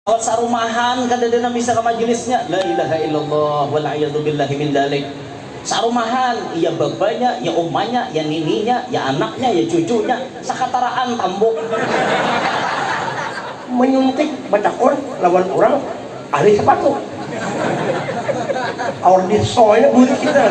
Awat sa rumahan kada din na misa ka majelisnya, la ilaha illallah wal a'yadu billahi min dalik. Sa rumahan, ya babanya, ya umanya, ya nininya, ya anaknya, ya cucunya, sa kataraan tambok. Menyuntik badakor lawan orang ahli sepatu. Awal disoya burik kita.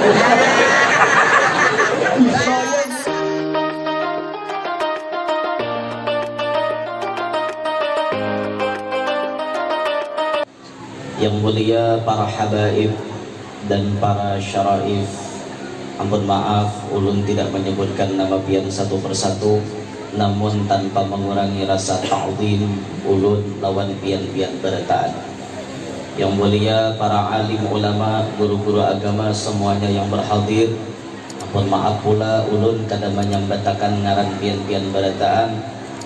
Yang mulia para habaib dan para syaraif, ampun maaf ulun tidak menyebutkan nama pian satu persatu, namun tanpa mengurangi rasa ta'zim ulun lawan pian-pian berataan. Yang mulia para alim ulama, guru-guru agama semuanya yang berhadir, ampun maaf pula ulun kada menyambatakan ngaran pian-pian berataan,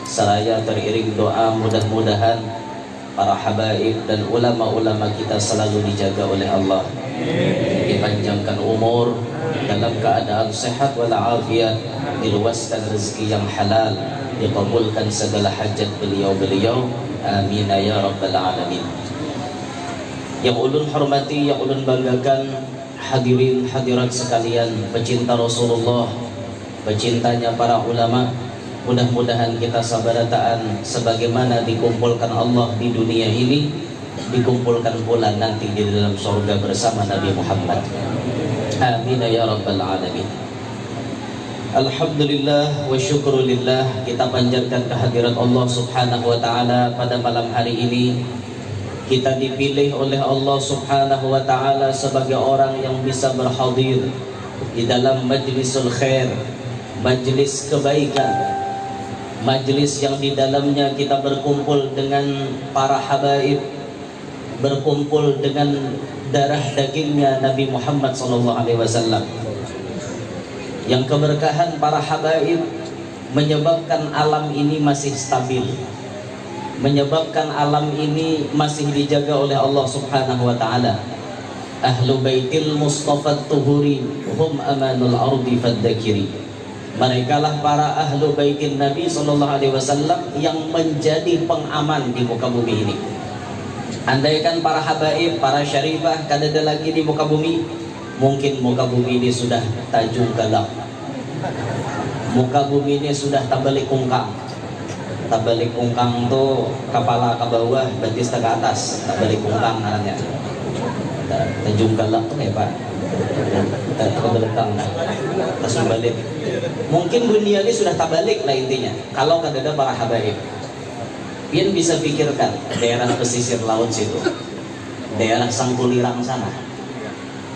seraya teriring doa mudah-mudahan para habaib dan ulama-ulama kita selalu dijaga oleh Allah, dipanjangkan umur, dalam keadaan sehat walafiat, diluaskan rezeki yang halal, dikabulkan segala hajat beliau-beliau, amin ya rabbal alamin. Yang ulun hormati, yang ulun banggakan, hadirin hadirat sekalian, pecinta Rasulullah, pecintanya para ulama, mudah-mudahan kita sabarataan sebagaimana dikumpulkan Allah di dunia ini, dikumpulkan pula nanti di dalam surga bersama Nabi Muhammad. Amin ya rabbal alamin. Alhamdulillah wa syukrulillah, kita panjatkan kehadirat Allah subhanahu wa ta'ala pada malam hari ini. Kita dipilih oleh Allah subhanahu wa ta'ala sebagai orang yang bisa berhadir di dalam majlisul khair, majlis kebaikan, majlis yang di dalamnya kita berkumpul dengan para habaib, berkumpul dengan darah dagingnya Nabi Muhammad SAW. Yang keberkahan para habaib menyebabkan alam ini masih stabil, menyebabkan alam ini masih dijaga oleh Allah Subhanahu wa ta'ala. Ahlu baitil Mustafa tuhuri hum amanul ardi faddakiri. Mereka lah para ahlu baitin Nabi SAW yang menjadi pengaman di muka bumi ini. Andaikan para habaib, para syarifah kada ada lagi di muka bumi, mungkin muka bumi ini sudah tajung galak, muka bumi ini sudah tabalik kungkang. Tabalik kungkang tuh kepala ke bawah, batista ke atas, tabalik kungkang namanya. Tajung galak tuh kayak apa? Kebelakang, langsung balik. Mungkin dunia ini sudah tabalik lah intinya. Kalau kada ada para habaib, pian bisa pikirkan daerah pesisir laut situ, daerah Sangkulirang sana,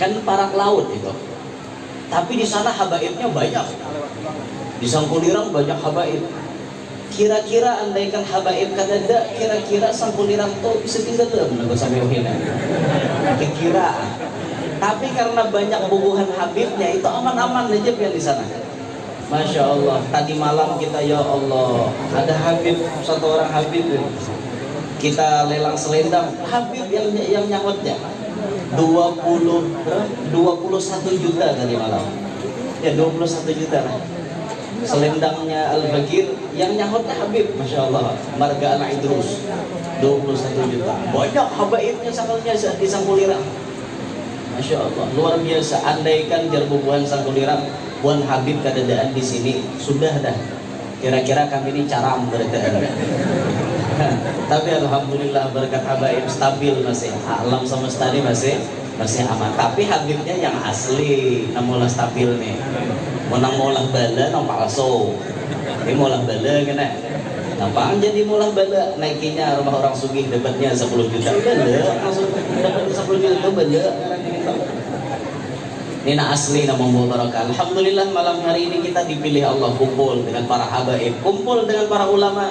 kan parak laut itu. Tapi di sana habaibnya banyak. Di Sangkulirang banyak habaib. Kira-kira andaikan habaib kada ada, kira-kira Sangkulirang tuh bisa tinggal dalam nggak sampai uhina. Kira. Tapi karena banyak bubuhan habibnya, itu aman-aman aja yang di sana. Masya Allah. Tadi malam kita, ya Allah, ada habib, satu orang habib, kita lelang selendang, habib yang nyahutnya 21 juta tadi malam. Ya 21 juta lah. Selendangnya Al-Fakir yang nyahutnya habib, Masya Allah, marga anak Idrus, 21 juta. Banyak habaibnya sakalnya di Sangkulirang. Masya Allah, luar biasa. Andaikan jarbubuhan Sangkulirang, buan habib kadadaan di sini, sudah dah. Kira-kira kami ini caram berataan. Tapi alhamdulillah berkat habaib stabil masih. Alam semesta ini masih aman. Tapi habibnya yang asli, namulah stabil nih. Menang molah bala, nang palsu. Ini molah bala kena. Nampang jadi molah bala, naikinya rumah orang sugih dapatnya 10 juta. Bala, langsung dapat 10 juta itu bala. Ini asli nama mubarakah. Alhamdulillah malam hari ini kita dipilih Allah kumpul dengan para habaib, kumpul dengan para ulama.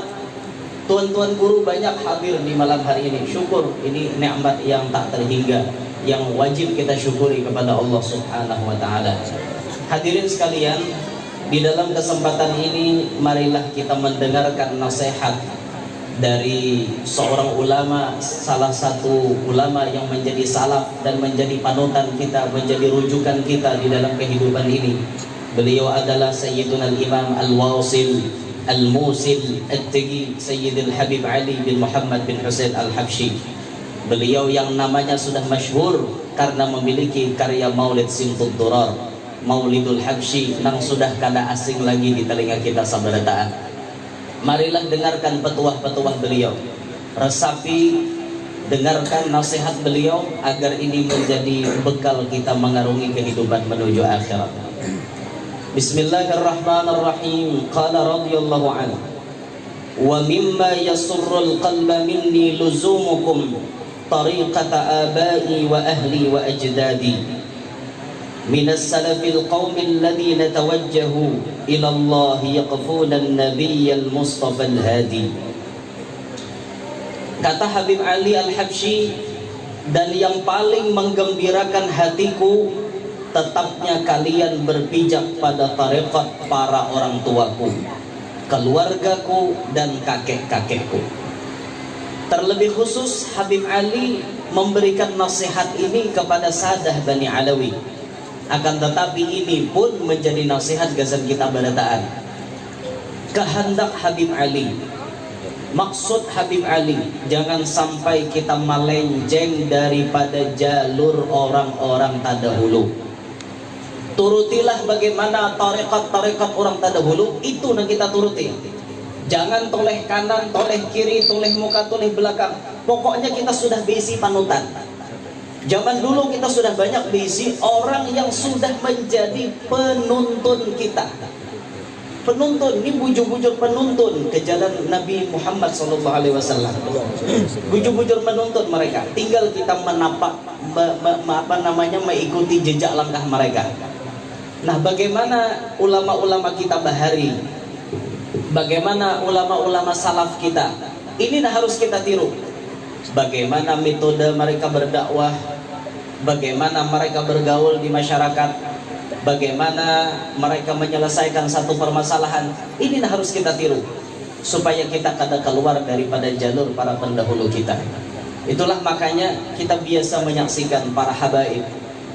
Tuan-tuan guru banyak hadir di malam hari ini. Syukur, ini nikmat yang tak terhingga, yang wajib kita syukuri kepada Allah Subhanahu wa ta'ala. Hadirin sekalian, di dalam kesempatan ini marilah kita mendengarkan nasihat dari seorang ulama, salah satu ulama yang menjadi salaf dan menjadi panutan kita, menjadi rujukan kita di dalam kehidupan ini. Beliau adalah Sayyiduna Al-Imam Al-Wasil Al-Musil At-Taqi Sayyidil Habib Ali bin Muhammad bin Husain Al-Habsyi. Beliau yang namanya sudah masyhur karena memiliki karya Maulid Simtud Durar, Maulidul Habsyi, yang sudah kada asing lagi di telinga kita sabarataan. Marilah dengarkan petuah-petuah beliau, resapi, dengarkan nasihat beliau agar ini menjadi bekal kita mengarungi kehidupan menuju akhirat. Bismillahirrahmanirrahim. Qala radhiyallahu anhu, wa mimma yasurrul qalba minni luzumukum tariqata abai wa ahli wa ajdadi minas salafil qaumil ladhina tawajjahu ila Allah yaqfuna an-nabiyyal mustafa al-hadi. Kata Habib Ali Al-Habsyi, dan yang paling menggembirakan hatiku tetapnya kalian berpijak pada tarekat para orang tuaku, keluargaku dan kakek-kakekku. Terlebih khusus Habib Ali memberikan nasihat ini kepada Sadah Bani Alawi. Akan tetapi ini pun menjadi nasihat gazan kita barataan. Kehendak Habib Ali, maksud Habib Ali, jangan sampai kita melenceng daripada jalur orang-orang terdahulu. Turutilah bagaimana tarekat-tarekat orang terdahulu, itu yang kita turuti. Jangan toleh kanan, toleh kiri, toleh muka, toleh belakang. Pokoknya kita sudah besi panutan. Zaman dulu kita sudah banyak besi orang yang sudah menjadi penuntun kita. Penuntun, ini bujur-bujur penuntun ke jalan Nabi Muhammad SAW. Bujur-bujur menuntun mereka. Tinggal kita menapak, mengikuti jejak langkah mereka. Nah, bagaimana ulama-ulama kita bahari, bagaimana ulama-ulama salaf kita, ini harus kita tiru. Bagaimana metode mereka berdakwah, bagaimana mereka bergaul di masyarakat, bagaimana mereka menyelesaikan satu permasalahan, ini harus kita tiru supaya kita kada keluar daripada jalur para pendahulu kita. Itulah makanya kita biasa menyaksikan para habaib.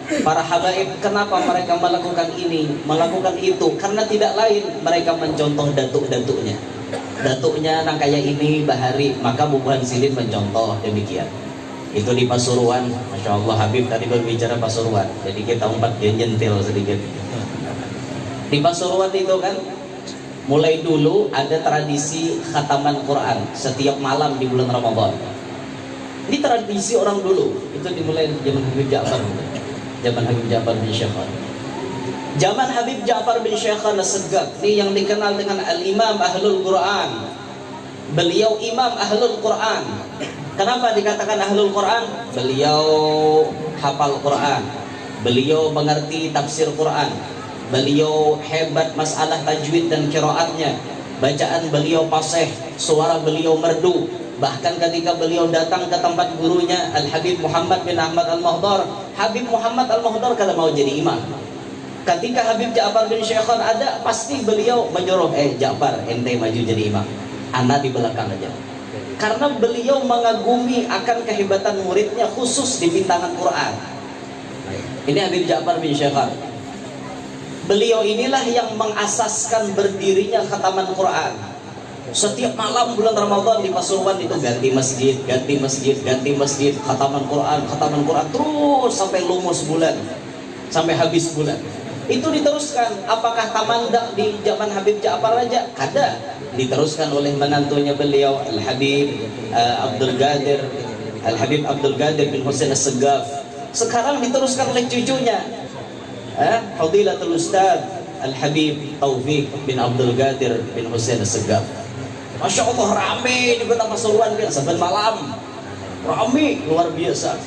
Para habaib, kenapa mereka melakukan ini, melakukan itu? Karena tidak lain, mereka mencontoh datuk-datuknya. Datuknya nang kayak ini bahari, maka bubuhan silin mencontoh demikian. Itu di Pasuruan, Masya Allah. Habib tadi berbicara Pasuruan, jadi kita umpat dia nyentil sedikit. Di Pasuruan itu kan, mulai dulu ada tradisi khataman Quran setiap malam di bulan Ramadan. Ini tradisi orang dulu, itu dimulai zaman Habib Ja'far, zaman Habib Ja'far bin Syekhar. Zaman Habib Ja'far bin Syekhar As-Segaf, ini yang dikenal dengan Al-Imam Ahlul Quran. Beliau Imam Ahlul Quran. Kenapa dikatakan Ahlul Quran? Beliau hafal Quran, beliau mengerti tafsir Quran, beliau hebat masalah tajwid dan qiraatnya, bacaan beliau fasih, suara beliau merdu. Bahkan ketika beliau datang ke tempat gurunya Al-Habib Muhammad bin Ahmad Al-Muhdar, Habib Muhammad Al-Muhdar kada mau jadi imam. Ketika Habib Ja'far bin Syekhar ada, pasti beliau menyuruh, Ja'far, ente maju jadi imam, anak di belakang aja. Karena beliau mengagumi akan kehebatan muridnya, khusus di bintangan Quran. Ini Habib Ja'far bin Syekhar. Beliau inilah yang mengasaskan berdirinya khataman Quran. Setiap malam bulan Ramadan di Pasuruan itu ganti masjid, ganti masjid, ganti masjid, khataman Quran terus sampai lumus bulan, sampai habis bulan. Itu diteruskan. Apakah tamandak di zaman Habib Ja'far aja? Kada. Diteruskan oleh menantunya beliau Al-Habib Abdul Qadir, Al-Habib Abdul Qadir bin Husain As-Segaf. Sekarang diteruskan oleh cucunya, Fadilatul Ustaz Al-Habib Taufik bin Abdul Qadir bin Husain As-Segaf. Masya Allah, rame di kota Pasuruan kan, saban malam rame luar biasa.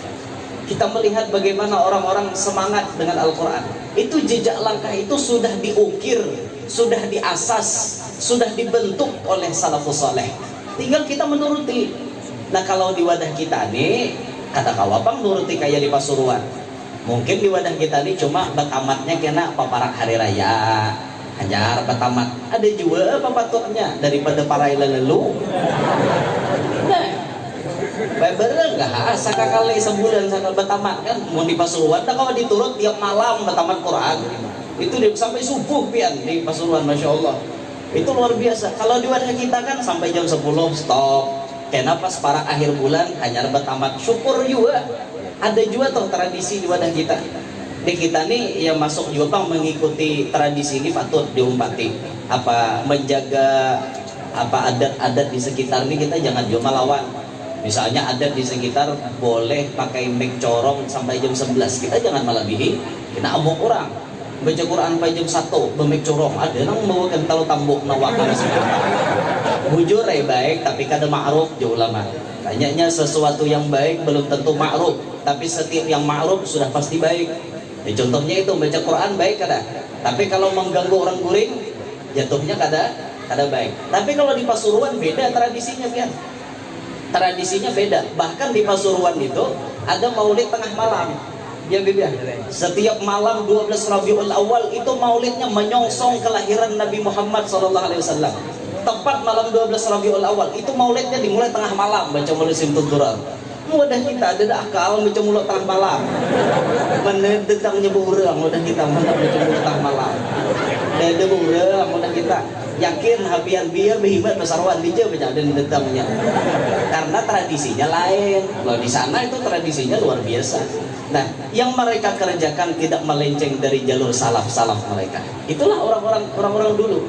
Kita melihat bagaimana orang-orang semangat dengan Al-Quran. Itu jejak langkah itu sudah diukir, sudah diasas, sudah dibentuk oleh salafus saleh. Tinggal kita menuruti. Nah, kalau di wadah kita nih, kata kawapang nuruti kayak di Pasuruan. Mungkin di wadah kita nih cuma batamatnya kena paparak hari raya, hajar batamat. Ada juga papatoknya daripada para lalu. Nah, bener nggak? Sakakali sebulan sakal batamat kan? Mau di Pasuruan, nah kalau diturut tiap malam batamat Quran. Itu sampai subuh pian di Pasuruan, Masya Allah. Itu luar biasa. Kalau di wadah kita kan sampai jam 10 stop. Kenapa para akhir bulan hanya bertamat syukur juga. Ada juga tuh tradisi di wadah kita. Di kita nih yang masuk juga bang mengikuti tradisi ini patut diumpati. Apa menjaga apa adat-adat di sekitar ini kita jangan juga lawan. Misalnya adat di sekitar boleh pakai mic corong sampai jam 11, kita jangan melebihi, kita amuk orang. Baca Quran sampai jam 1, bemik corong, ada yang mau kental tambuk nawakan semua. Bujur baik, tapi kada ma'ruf jauh lama. Kayaknya sesuatu yang baik belum tentu ma'ruf, tapi setiap yang ma'ruf sudah pasti baik. Contohnya itu baca Quran baik kada, tapi kalau mengganggu orang guring, jatuhnya kada baik. Tapi kalau di Pasuruan beda tradisinya pian. Tradisinya beda. Bahkan di Pasuruan itu ada maulid tengah malam. Ya Bibi, setiap malam 12 Rabiul Awal itu maulidnya menyongsong kelahiran Nabi Muhammad SAW. Tepat malam 12 Rabiul Awal itu maulidnya dimulai tengah malam baca maulid Simtuturar. Mudah kita ada akal baca mulut tengah malam. Mana tentangnya burung mudah kita mana baca mulut tengah malam. Ada burung mudah kita. Yakin habian biar behimat Pasarwan dia baca dan tentangnya. Karena tradisinya lain. Kalau di sana itu tradisinya luar biasa. Nah, yang mereka kerjakan tidak melenceng dari jalur salaf mereka. Itulah orang-orang dulu.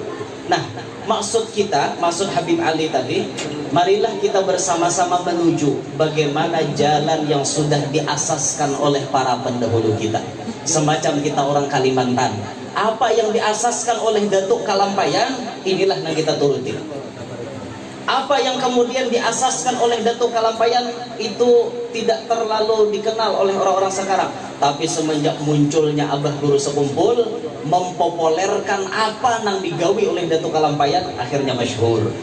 Nah, maksud Habib Ali tadi, marilah kita bersama-sama menuju bagaimana jalan yang sudah diasaskan oleh para pendahulu kita. Semacam kita orang Kalimantan. Apa yang diasaskan oleh Datuk Kalampayan, inilah yang kita turuti. Apa yang kemudian diasaskan oleh Datuk Kalampayan itu tidak terlalu dikenal oleh orang-orang sekarang. Tapi semenjak munculnya Abah Guru Sekumpul mempopulerkan apa yang digawi oleh Datuk Kalampayan, akhirnya masyhur.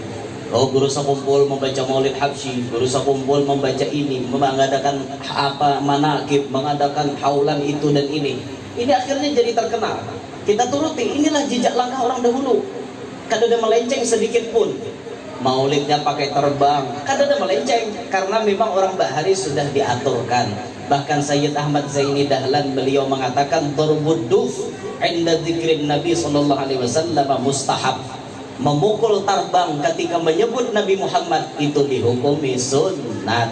Oh, Guru Sekumpul membaca Maulid Habsyi, Guru Sekumpul membaca ini, mengadakan apa manaqib, mengadakan haulan itu dan ini. Ini akhirnya jadi terkenal. Kita turuti, inilah jejak langkah orang dahulu. Kada ada melenceng sedikit pun. Maulidnya pakai terbang, kada ada melenceng karena memang orang bahari sudah diaturkan. Bahkan Sayyid Ahmad Zaini Dahlan beliau mengatakan darbud duf inda dzikrin Nabi sallallahu alaihi wasallam mustahab. Memukul terbang ketika menyebut Nabi Muhammad itu dihukumi sunnat.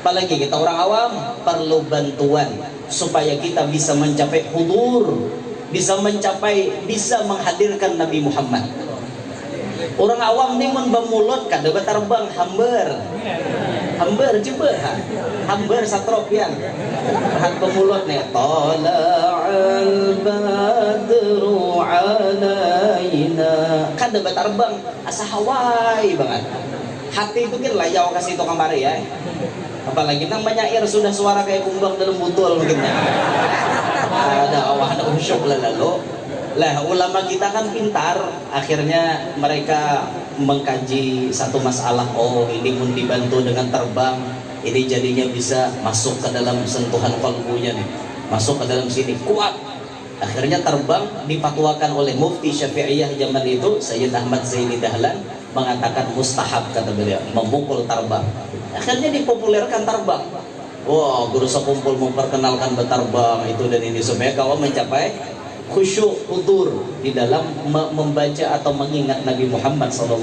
Apalagi kita orang awam perlu bantuan supaya kita bisa mencapai hudur, bisa menghadirkan Nabi Muhammad. Orang awam ni mun bamulut kada terbang hamber coba hamber satropian hat bamulut ni tala'al badru alaina kada terbang asa hawai banget. Hati itu kan layau kasih to kamari ya. Apalagi nang menyair sudah suara kayak kumbang dalam butul mungkinnya. Ada awah ada usyuk lalu. Lah ulama kita kan pintar, akhirnya mereka mengkaji satu masalah. Oh, ini pun dibantu dengan terbang, ini jadinya bisa masuk ke dalam sentuhan kalbunya nih, masuk ke dalam sini kuat. Akhirnya terbang dipatwakan oleh Mufti Syafi'iyah zaman itu Sayyid Ahmad Zaini Dahlan mengatakan mustahab kata beliau memukul terbang. Akhirnya dipopulerkan terbang. Wah, Guru Sekumpul memperkenalkan berterbang itu dan ini supaya kawan mencapai khusyuk hudur di dalam membaca atau mengingat Nabi Muhammad SAW.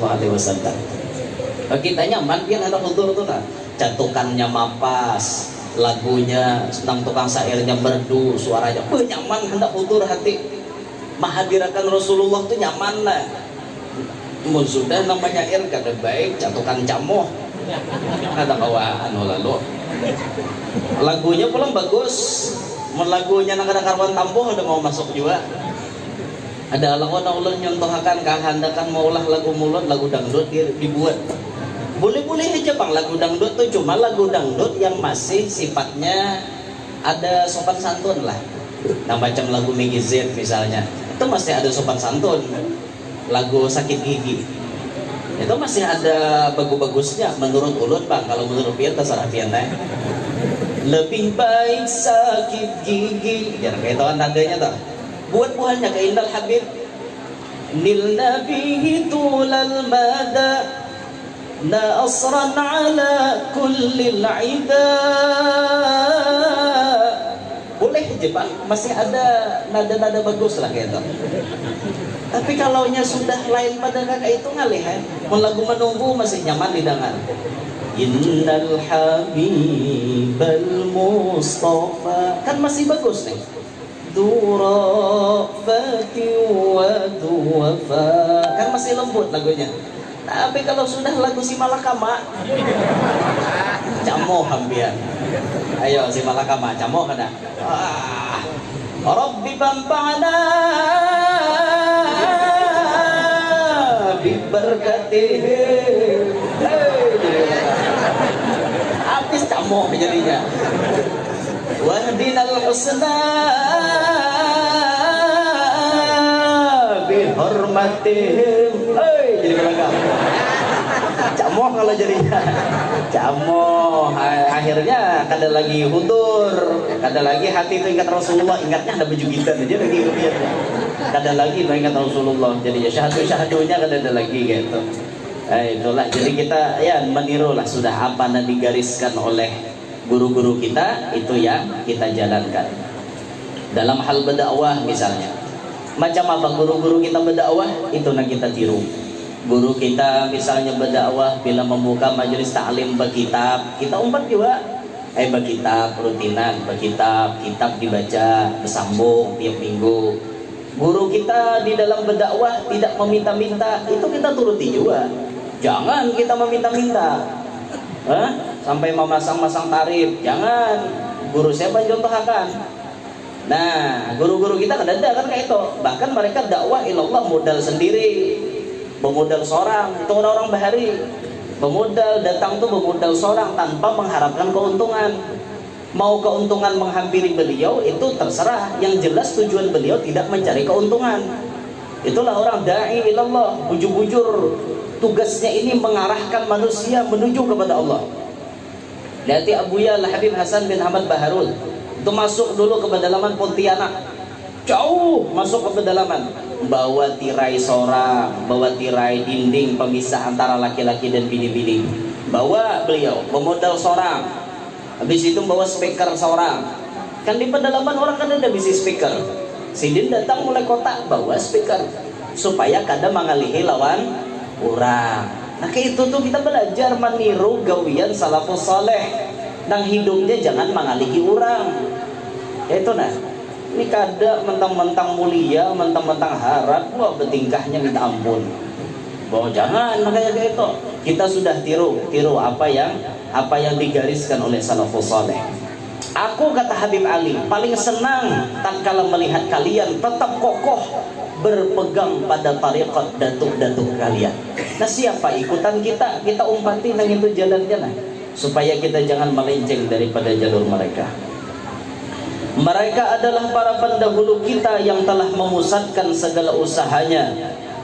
Kita nyaman pian ada hudur tuh nah. Catukannya mapas, lagunya senang tukang syairnya merdu, suaranya nyaman hendak hudur hati. Mahadirakan Rasulullah tuh nyaman lah. Mun sudah namanya air kada baik, catukan camoh. Ada bawaan lalu. Lagunya pulang bagus. Lagunya nak ada karwan tambuh udah mau masuk juga. Ada lagu ulun nyontohakan kehandakan maulah lagu mulut lagu dangdut dibuat. Boleh-boleh aja bang lagu dangdut tuh cuma lagu dangdut yang masih sifatnya ada sopan santun lah. Nah macam lagu Meggy Z misalnya itu masih ada sopan santun. Lagu sakit gigi itu masih ada bagus-bagusnya menurut ulun bang. Kalau menurut pian terserah pian teh. Lebih baik sakit gigi jangan kayak tahu nadanya tuh buat buahnya ke Indal Habib nil nabihi tulal mada nasran ala kullil ida. Boleh Jepang masih ada nada-nada bagus lah gitu. Tapi kalau nya sudah lain pada kakak itu ngalih ya. Lagu menunggu masih nyaman didengar. Innal habibal mustafa kan masih bagus nih. Durafati wa duwafa kan masih lembut lagunya. Tapi kalau sudah lagu si Malakama camoh hampian. Ayo si Malakama camoh kada. Rabbi banfa'na bi barakatih. Habis camoh jadinya. Wahdinal husna bi hormatihim. Jadi beragam. Camoh kalau jadinya. Camoh. Akhirnya kada lagi hudur, kada lagi hati itu ingat Rasulullah, ingatnya ada baju kita aja lagi kemudiannya. Kada lagi ingat Rasulullah. Jadinya syahadu-syahadunya kada ada lagi gitu. Itulah jadi kita ya menirulah sudah apa yang digariskan oleh guru-guru kita itu yang kita jalankan. Dalam hal berdakwah misalnya. Macam apa guru-guru kita berdakwah itu yang kita tiru. Guru kita misalnya berdakwah bila membuka majelis ta'lim berkitab, kita umpat juga berkitab rutinan, berkitab, kitab dibaca bersambung tiap minggu. Guru kita di dalam berdakwah tidak meminta-minta, itu kita turuti juga. Jangan kita meminta-minta. Sampai memasang-masang tarif, jangan. Guru saya contohkan. Nah, guru-guru kita kan ada kan kayak itu. Bahkan mereka dakwah ilallah modal sendiri. Bermodal seorang, itu orang-orang bahari. Bermodal datang tuh bermodal seorang tanpa mengharapkan keuntungan. Mau keuntungan menghampiri beliau itu terserah. Yang jelas tujuan beliau tidak mencari keuntungan. Itulah orang da'i ilallah, bujur-bujur. Tugasnya ini mengarahkan manusia menuju kepada Allah. Lihat Abuya Habib Hasan bin Ahmad Baharul. Itu masuk dulu ke pedalaman Pontianak. Jauh masuk ke pedalaman. Bawa tirai seorang, bawa tirai dinding pemisah antara laki-laki dan bini-bini. Bawa beliau, memodal seorang. Habis itu bawa speaker seorang. Kan di pedalaman orang kan ada bisi speaker. Sidin datang mulai kotak bawa speaker supaya kadang mengalihi lawan orang. Nah kayak itu tuh kita belajar meniru gawian salafus saleh. Nang hidupnya jangan mengalihi orang. Itu nah. Ini kada mentang-mentang mulia, mentang-mentang harap, wah bertingkahnya minta ampun. Bahwa jangan makanya kayak itu. Kita sudah tiru apa yang digariskan oleh salafus saleh. Aku kata Habib Ali paling senang tatkala melihat kalian tetap kokoh berpegang pada tariqat datuk-datuk kalian. Nah siapa ikutan kita umpati nang itu jalannya nah, supaya kita jangan melenceng daripada jalur mereka. Mereka adalah para pendahulu kita yang telah memusatkan segala usahanya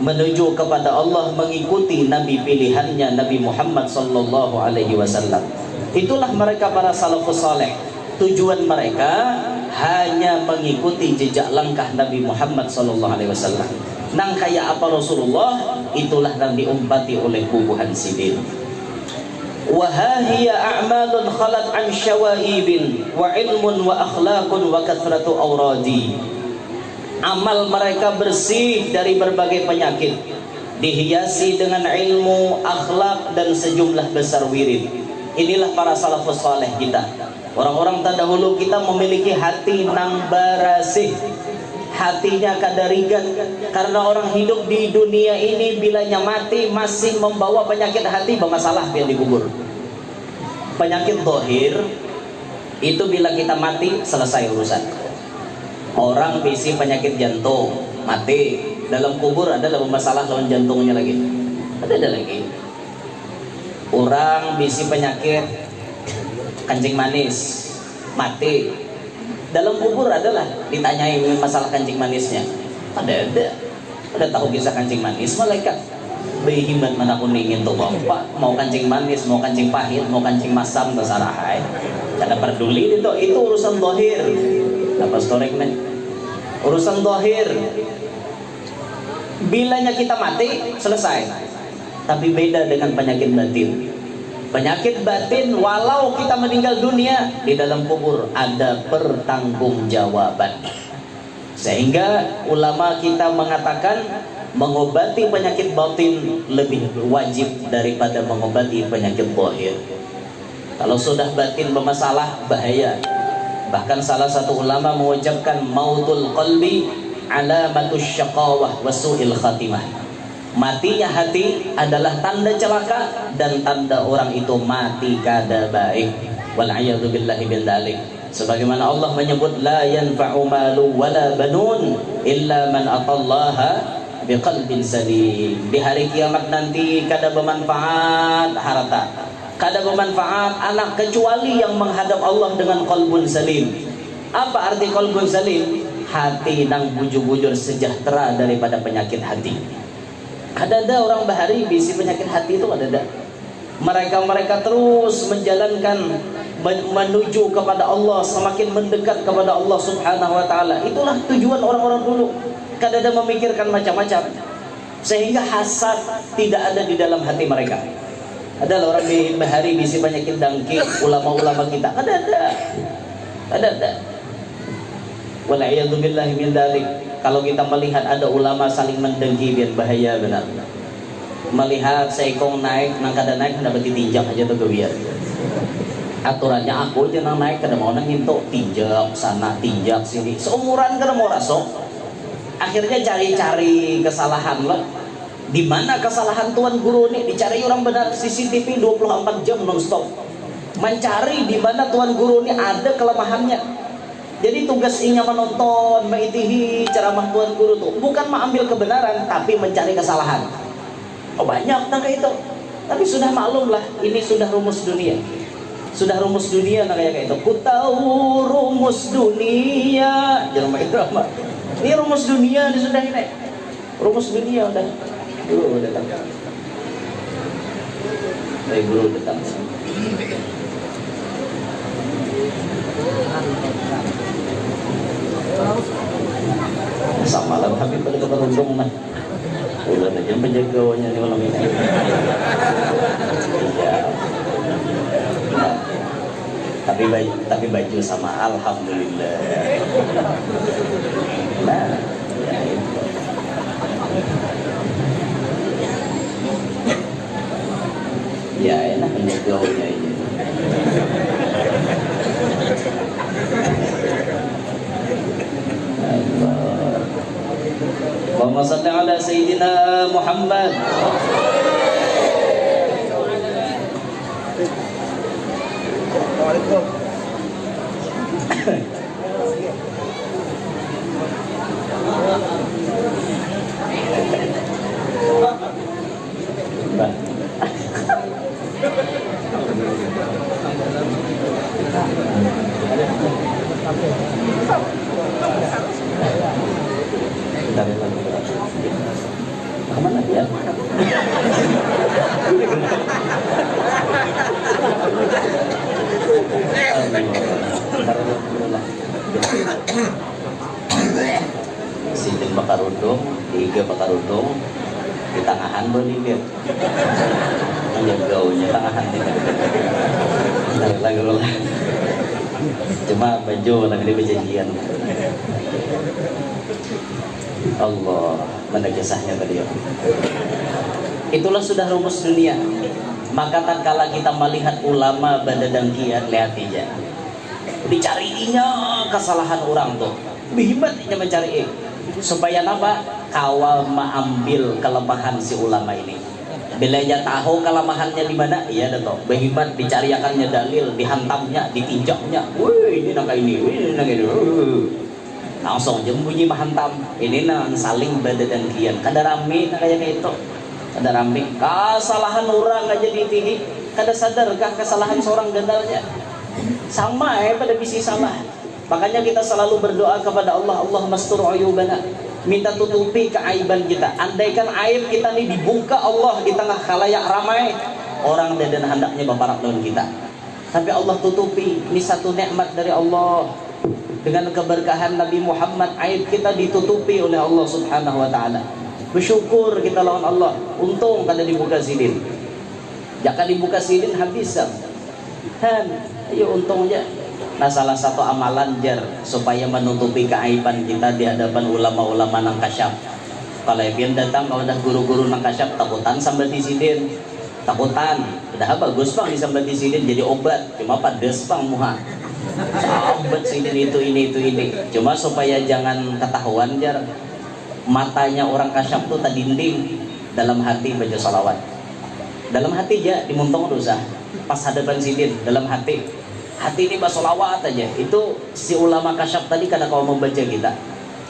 menuju kepada Allah, mengikuti Nabi pilihannya Nabi Muhammad sallallahu alaihi wasallam. Itulah mereka para salafus saleh. Tujuan mereka hanya mengikuti jejak langkah Nabi Muhammad sallallahu alaihi wasallam. Nang kaya apa Rasulullah, itulah yang diumpati oleh bubuhan sidin. Wahhiya a'malun khalat an syawaibin wa ilmun wa akhlaqun wa kathratu awradi. Amal mereka bersih dari berbagai penyakit, dihiasi dengan ilmu, akhlak dan sejumlah besar wirid. Inilah para salafus saleh kita. Orang-orang terdahulu kita memiliki hati nang barasih, hatinya kadarigan. Karena orang hidup di dunia ini bilanya mati masih membawa penyakit hati bermasalah yang dikubur. Penyakit dohir itu bila kita mati selesai urusan. Orang bisi penyakit jantung mati, dalam kubur ada masalah lawan jantungnya lagi. Ada lagi. Orang bisi penyakit kencing manis mati, dalam kubur adalah ditanyai masalah kencing manisnya. Ada tahu kisah kencing manis malaikat. Behimat mana pun ingin tuh bapak mau kencing manis, mau kencing pahit, mau kencing masam terserah hai. Kada peduli itu urusan dohir. Apa storek nih? Urusan dohir. Bilanya kita mati selesai. Tapi beda dengan penyakit batin. Penyakit batin, walau kita meninggal dunia, di dalam kubur ada pertanggungjawaban. Sehingga ulama kita mengatakan mengobati penyakit batin lebih wajib daripada mengobati penyakit zahir. Kalau sudah batin bermasalah, bahaya. Bahkan salah satu ulama mengucapkan mautul qalbi alamatus syaqawah wa su'il khatimah. Matinya hati adalah tanda celaka dan tanda orang itu mati kada baik. Wal'iyadu billahi bin dalik. Sebagaimana Allah menyebut la yanfa'u malu wala banun illa man atallaha biqalbin salim. Di hari kiamat nanti kada bermanfaat harta, kada bermanfaat anak kecuali yang menghadap Allah dengan qalbun salim. Apa arti qalbun salim? Hati nang bujur-bujur sejahtera daripada penyakit hati. Ada orang bahari bisi penyakit hati itu ada. Mereka terus menjalankan menuju kepada Allah, semakin mendekat kepada Allah Subhanahu wa taala. Itulah tujuan orang-orang dulu. Kada ada memikirkan macam-macam. Sehingga hasad tidak ada di dalam hati mereka. Ada orang bahari bisi penyakit dangkit, ulama-ulama kita. Ada. Wal'iyadu billahi min dalik. Kalau kita melihat ada ulama saling mendengki, biar bahaya benar. Melihat seekong naik, nang kada naik dapat ditinjak aja tuh biar. Aturannya aku aja nang naik kada mau nang nginto, tinjak sana, tinjak sini. Seumuran kada mau rasok. Akhirnya cari-cari kesalahan loh. Di mana kesalahan tuan guru nih? Dicari orang benar, CCTV 24 jam nonstop. Mencari di mana tuan guru nih ada kelemahannya. Jadi tugas inya menonton, mengitihi ceramah tuan guru tuh bukan mengambil kebenaran, tapi mencari kesalahan. Oh banyak tangga itu. Tapi sudah maklum lah, ini sudah rumus dunia. Sudah rumus dunia nah kayak itu. Ku tahu rumus dunia. Jangan pakai drama. Ini rumus dunia sudah ini. Rumus dunia udah. Guru datang. Guru datang. Sama lah Habib pada keberuntung mah. Udah aja penjaganya di malam ini. Iya. Tapi baju sama alhamdulillah. Nah, ya enak penjaganya ini. Allahumma salli ala Sayyidina Muhammad. Kemana dia? Sinten bakarudung, 3 bakarudung, di tangahan boleh menjagaunya tangahan lagi cuma baju lagi di perjanjian. Allah, mana kisahnya tadi ya. Itulah sudah rumus dunia. Maka tatkala kita melihat ulama pada dangkian, lihat aja. Dicariinya kesalahan orang tuh. Bihimatnya mencari supaya apa? Kawal mengambil kelemahan si ulama ini. Bila dia tahu kelemahannya di mana, iya dah toh. Bihimat dicariakannya dalil, dihantamnya, ditinjaknya. Wih, ini nang ini, wih, nang ini. Langsung jembunyi menghantam. Ini nang saling badadangkian. Kada rame nang kayak itu. Kada rame. Kesalahan orang aja ditihi. Kada sadarkah kesalahan seorang gandalnya? Sama pada bisi salah. Makanya kita selalu berdoa kepada Allah, Allahumma astur uyubana. Minta tutupi keaiban kita. Andaikan aib kita nih dibuka Allah di tengah khalayak ramai, orang dan hendaknya baparak daun kita. Tapi Allah tutupi. Ini satu nikmat dari Allah. Dengan keberkahan Nabi Muhammad, aib kita ditutupi oleh Allah Subhanahu wa taala. Bersyukur kita lawan Allah. Untung kada dibuka sidin. Jangan dibuka silin habis kan. Ayo untungnya. Nah salah satu amalan jar supaya menutupi keaiban kita di hadapan ulama-ulama nang kasyaf. Kalau yang datang kalau udah guru-guru nang kasyaf takutan sambil disidin, takutan. Udah bagus bang disambat disidin jadi obat, cuma padas bang muha. Sambat sidin itu ini. Cuma supaya jangan ketahuan jar. Matanya orang kasyaf tuh tadinding, dalam hati baca salawat. Dalam hati ya dimuntung dosa. Pas hadapan sidin dalam hati ini basolawat aja. Itu si ulama kasyaf tadi karena kau membaca kita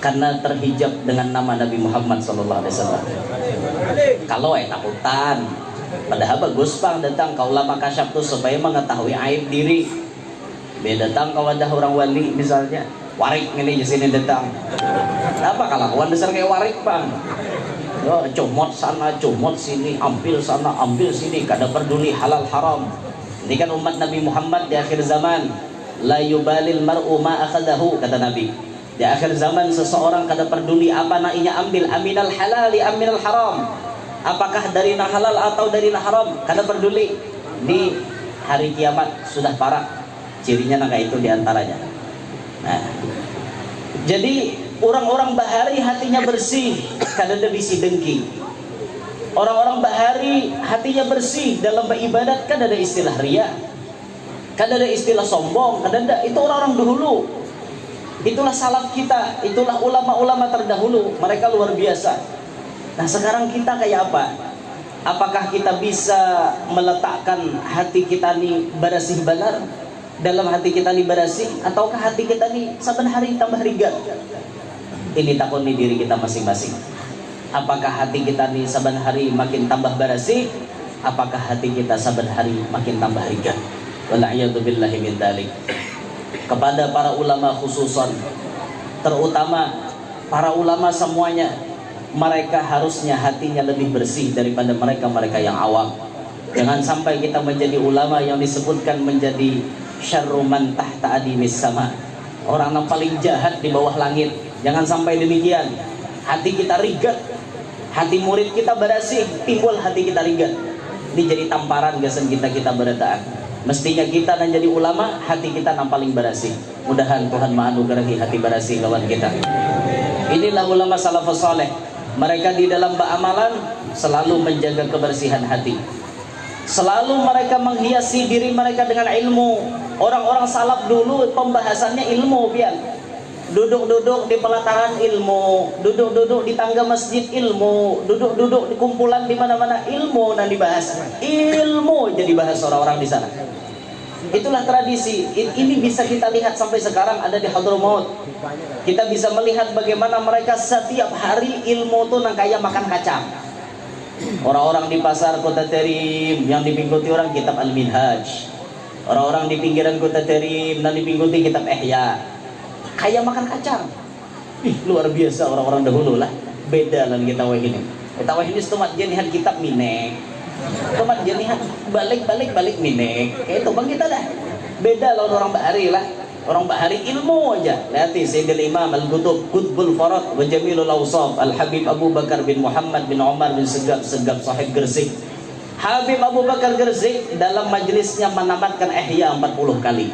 karena terhijab dengan nama Nabi Muhammad SAW. Kalau takutan padahal bagus bang datang kau ulama kasyaf tuh supaya mengetahui aib diri. Beda datang kau ada orang wali misalnya warik ini sini datang apa kelakuan besar kayak warik bang. Comot sana comot sini, ambil sana ambil sini, kada peduli halal haram. Ini kan umat Nabi Muhammad di akhir zaman. La yubalil mar'u ma akhadahu, kata Nabi. Di akhir zaman seseorang kada peduli apa nainya ambil, aminal halali aminal haram. Apakah dari na halal atau dari na haram, kada peduli. Di hari kiamat sudah parah. Cirinya naga itu diantaranya. Nah, jadi orang-orang bahari hatinya bersih, kada ada bisi dengki. Orang-orang bahari hatinya bersih dalam beribadat, kan ada istilah ria, kan ada istilah sombong, kan ada. Itu orang-orang dahulu. Itulah salaf kita, itulah ulama-ulama terdahulu. Mereka luar biasa. Nah sekarang kita kayak apa? Apakah kita bisa meletakkan hati kita nih barasih benar? Dalam hati kita nih barasih, ataukah hati kita nih saban hari tambah rigat? Ini takuni diri kita masing-masing. Apakah hati kita nih saban hari makin tambah barasih? Apakah hati kita saban hari makin tambah rigat? Wala'iyatubillahi min dalik. Kepada para ulama khususan, terutama para ulama semuanya, mereka harusnya hatinya lebih bersih daripada mereka-mereka yang awam. Jangan sampai kita menjadi ulama yang disebutkan menjadi syarru man tahta adimis sama, orang yang paling jahat di bawah langit. Jangan sampai demikian. Hati kita rigat, hati murid kita barasih, timbul hati kita rigat. Ini jadi tamparan gasan kita berataan. Mestinya kita dan jadi ulama, hati kita yang paling barasih. Mudahan Tuhan menganugerahi hati barasih lawan kita. Inilah ulama salafus saleh. Mereka di dalam beramalan selalu menjaga kebersihan hati. Selalu mereka menghiasi diri mereka dengan ilmu. Orang-orang salaf dulu pembahasannya ilmu biar. Duduk-duduk di pelataran ilmu, duduk-duduk di tangga masjid ilmu, duduk-duduk di kumpulan di mana-mana ilmu dan dibahas. Ilmu jadi bahas orang-orang di sana. Itulah tradisi. Ini bisa kita lihat sampai sekarang ada di Hadramaut. Kita bisa melihat bagaimana mereka setiap hari ilmu tuh nang kayak makan kacang. Orang-orang di pasar Kota Terim yang dipingguti orang kitab Al-Minhaj. Orang-orang di pinggiran Kota Terim yang dipingguti kitab Ihya. Kayak makan kacang. Luar biasa orang-orang dahulu lah. Beda lah kita wah ini. Kita wah ini setemat jenihan kitab minek. Setemat jenihan balik minek. Kayak itu bang kita dah. Beda lah orang bahari lah. Orang bahari ilmu aja. Lihat Sayyidil Imam Al-Qutub Qutbul Farad wa Jamilul Awsaf Al-Habib Abu Bakar bin Muhammad bin Umar bin Segap sahib Gresik. Habib Abu Bakar Gresik dalam majelisnya menamatkan Ihya 40 kali.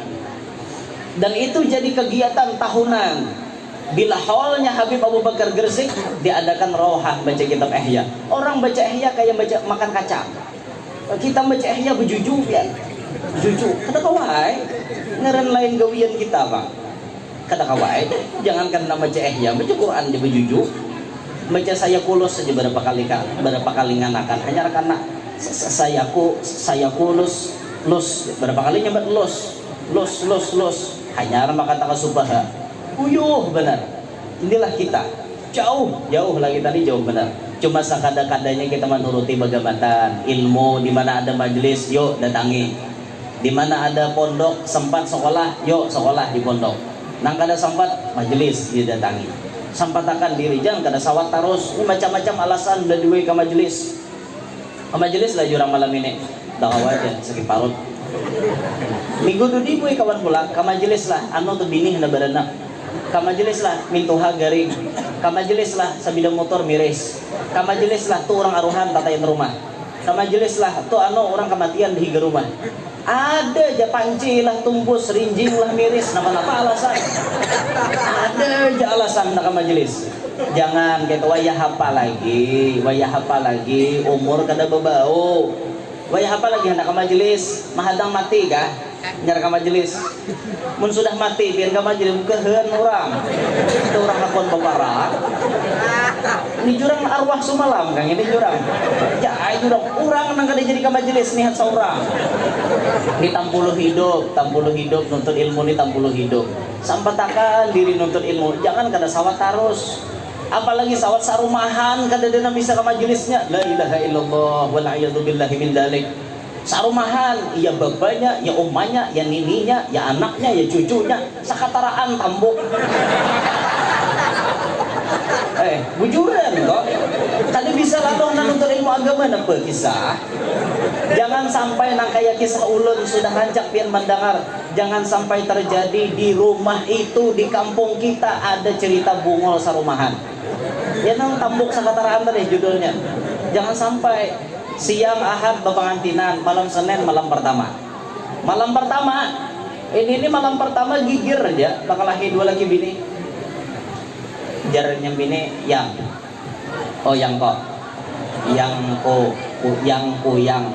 Dan itu jadi kegiatan tahunan. Bila haulnya Habib Abu Bakar Gresik diadakan rohah baca kitab Ihya. Orang baca Ihya kayak baca makan kacang. Kita baca Ihya berjuju ya. Berjuju. Kata kawai ngeren lain gawian kita bang. Kata kawai jangankan nama baca Ihya, baca Quran dia berjuju. Baca saya kulus saja berapa kali nganakan. Hanya karena saya kulus berapa kali nyambat los hanya maka kata subaha uyuh benar. Inilah kita jauh lah kita nih jauh benar. Cuma sekada-kadanya kita menuruti bagaimana ilmu. Di mana ada majelis yuk datangi, di mana ada pondok sempat sekolah yuk sekolah di pondok. Nang kada sempat majelis didatangi. Sampatakan diri jangan kada sawat terus. Ini macam-macam alasan udah diwe ke majelis. Ke majelis lah jurang malam ini dakwah aja sakit parut. Minggu dudi boy kawan pula ka majelis lah anu tuh bini hendak berenang. Ka majelis lah mintuha garing. Ka majelis lah sabida motor miris. Ka majelis lah tuh orang aruhan tatayan rumah. ke majelis lah tuh orang kematian di rumah. Ada aja panci lah tumpus, rinjing lah miris, apa alasan. Ada aja alasan nak ke majelis. Jangan gitu wayah apa lagi, umur kada bebau. Wayah apa lagi hendak ke majelis, mahadang mati kah? Nyar ke majelis. Mun sudah mati biar ke majelis kehen orang. Itu orang lakon baparah. Ini jurang arwah sumalam kang ini jurang. Ya jurang orang nang kada jadi ke majelis nihat seorang. Ini tampuluh hidup nuntut ilmu ni tampuluh hidup. Sampatakan diri nuntut ilmu. Jangan kada sawat terus. Apalagi sawat sarumahan kada dena bisa ke majelisnya. La ilaha illallah wal a'yadu billahi min dzalik. Sarumahan, ya babanya, ya umanya, ya nininya, ya anaknya, ya cucunya, sakataraan tambuk. Bujuran kok. Tadi bisa lalu nuntut ilmu agama apa kisah. Jangan sampai nang kayak kisah ulun sudah rancak pian mendengar. Jangan sampai terjadi di rumah itu, di kampung kita ada cerita bungol sarumahan. Ya nang tambuk sakataraan tadi judulnya. Jangan sampai siang Ahad bepengantinan, malam Senin malam pertama. Malam pertama, ini malam pertama gigir aja, bakal lahir 2 laki bini. Jarnya bini yang, oh yang kok, yang kuyang,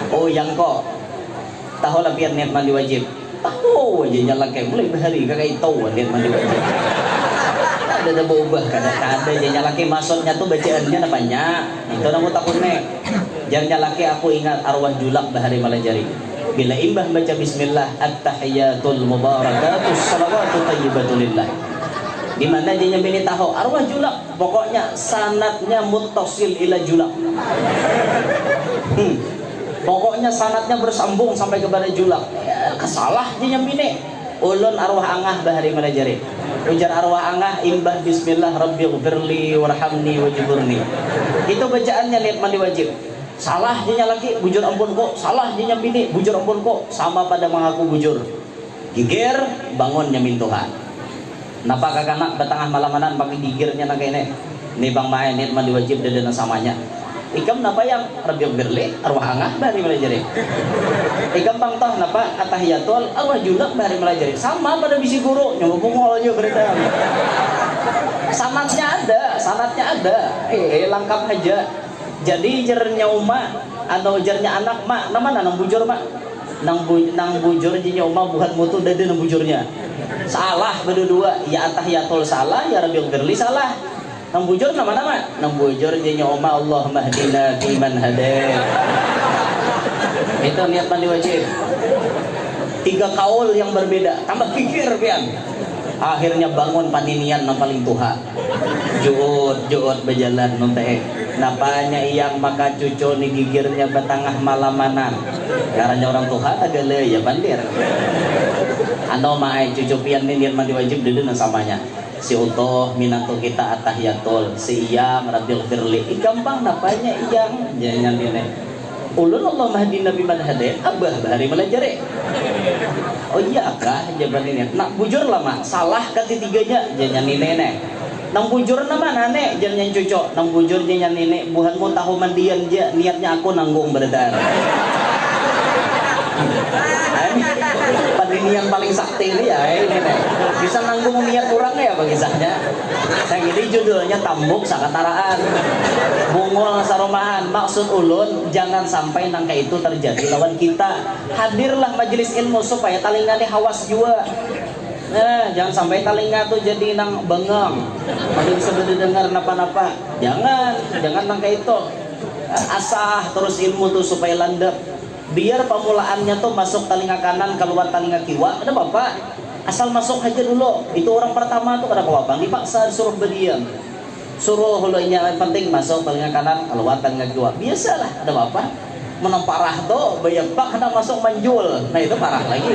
oh yang kok. Tahu lah biar niat mandi wajib. Tahu aja nyala kayak mulai bahari kakak itu niat mandi wajib. Ada berubah kadang-kadang jadinya laki maksudnya tuh bacaannya banyak itu aku takut nih jangan laki aku ingat arwah julak bahari malajari bila imbah baca bismillah at-tahiyatul mubarakatus salawatu tayyibatulillah di mana dia bini tahu arwah julak pokoknya sanatnya muttasil ila julak pokoknya sanatnya bersambung sampai kepada julak ya, kesalah dia bini ulun arwah angah bahari malajari ujar arwah angah imbah bismillah rabbighfirli warhamni wajburni. Itu bacaannya niat mandi wajib. Salah dia laki bujur ampun kok, salah dia bini bujur ampun kok, sama pada mengaku bujur. Gigir bangun nyamin Tuhan. Napa kakanak betengah malamanan pakai gigirnya nang kene. Nih bang main niat mandi wajib dedena samanya. Ikam napa yang rabbighfirli arwah angah bari melajari. Ikam bang toh napa atahiyatul arwah julak bari melajari. Sama pada bisi guru nyoba bungol aja beredar. Sanatnya ada. Lengkap aja. Jadi jernya uma atau jernya anak mak nama nang bujur mak. Nang bujur jinya uma bukan mutu dade nang bujurnya. Salah berdua ya atahiyatul salah ya rabbighfirli salah. Nang bujur nama-nama, nang bujur jadinya oma Allah mahdina fiman hadain. Itu niat mandi wajib. 3 kaul yang berbeda, tambah pikir pian. Akhirnya bangun paninian nang paling tuha. Juut berjalan nonte. Napanya iyang maka cucu ni gigirnya betengah malamanan. Karena orang tuha tagale ya bandir. Ando mae cucu pian ni niat mandi wajib dedeun samanya. Si utuh minantu kita atahiyatul si iyang rabbighfirli gampang napanya iyang jangan dine ulun Allah mahdi nabi man hadain abah bahari melajari oh iya kah jaban ini nak bujur lama salah ketiganya jangan nene nang bujur nama nane jangan cucok nang bujur jangan nene buhanmu tahu mandian ja niatnya aku nanggung beredar Padinian paling sakti ini ya ini nih. Bisa nanggung niat kurang ya bagisahnya. Saya ini judulnya tambuk sakataraan bungul sarumahan. Maksud ulun jangan sampai nangka itu terjadi lawan kita. Hadirlah majelis ilmu supaya talingane hawas jua. Jangan sampai talinga tuh jadi nang bengang. Pada bisa dengar napa-napa. Jangan nangka itu. Asah terus ilmu tuh supaya landep. Biar pemulaannya tuh masuk telinga kanan keluar telinga kiwa ada bapak asal masuk aja dulu itu orang pertama tuh ada apa dipaksa disuruh berdiam suruh hulunya yang penting masuk telinga kanan keluar telinga kiwa biasalah ada bapak menang parah tuh bayar pak hendak masuk manjul nah itu parah lagi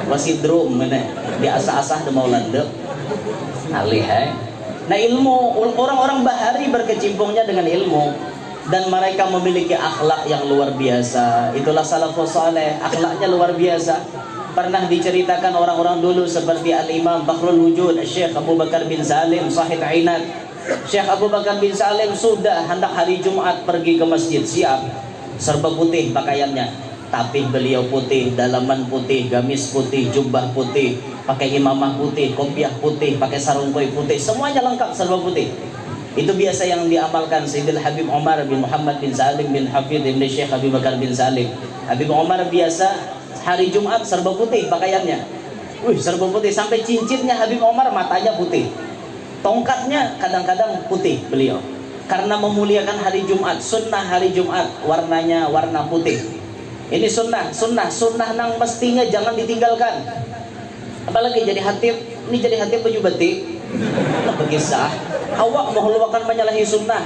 wasidrum mana biasa-asah udah mau landep alih nah ilmu orang-orang bahari berkecimpungnya dengan ilmu dan mereka memiliki akhlak yang luar biasa. Itulah salafus saleh, akhlaknya luar biasa. Pernah diceritakan orang-orang dulu seperti Al-Imam Bakhrul Wujud Syekh Abu Bakar bin Salim Sahih Ainat Syekh Abu Bakar bin Salim sudah hendak hari Jumat pergi ke masjid, siap, serba putih pakaiannya, tapi beliau putih, dalaman putih, gamis putih, jubah putih, pakai imamah putih, kopiah putih, pakai sarung koi putih, semuanya lengkap serba putih. Itu biasa yang diamalkan Sayyidil Habib Umar bin Muhammad bin Salim bin Hafidh bin Syekh Abu Bakar bin Salim. Habib Umar biasa hari Jumat serba putih pakaiannya. Wih, serba putih, sampai cincinnya Habib Umar matanya putih. Tongkatnya kadang-kadang putih beliau. Karena memuliakan hari Jumat, sunnah hari Jumat warnanya warna putih. Ini sunnah nang mestinya jangan ditinggalkan. Apalagi jadi hatib, ini jadi hatib baju batik. Nah, berkisah, awak mengeluarkan menyalahi sunnah.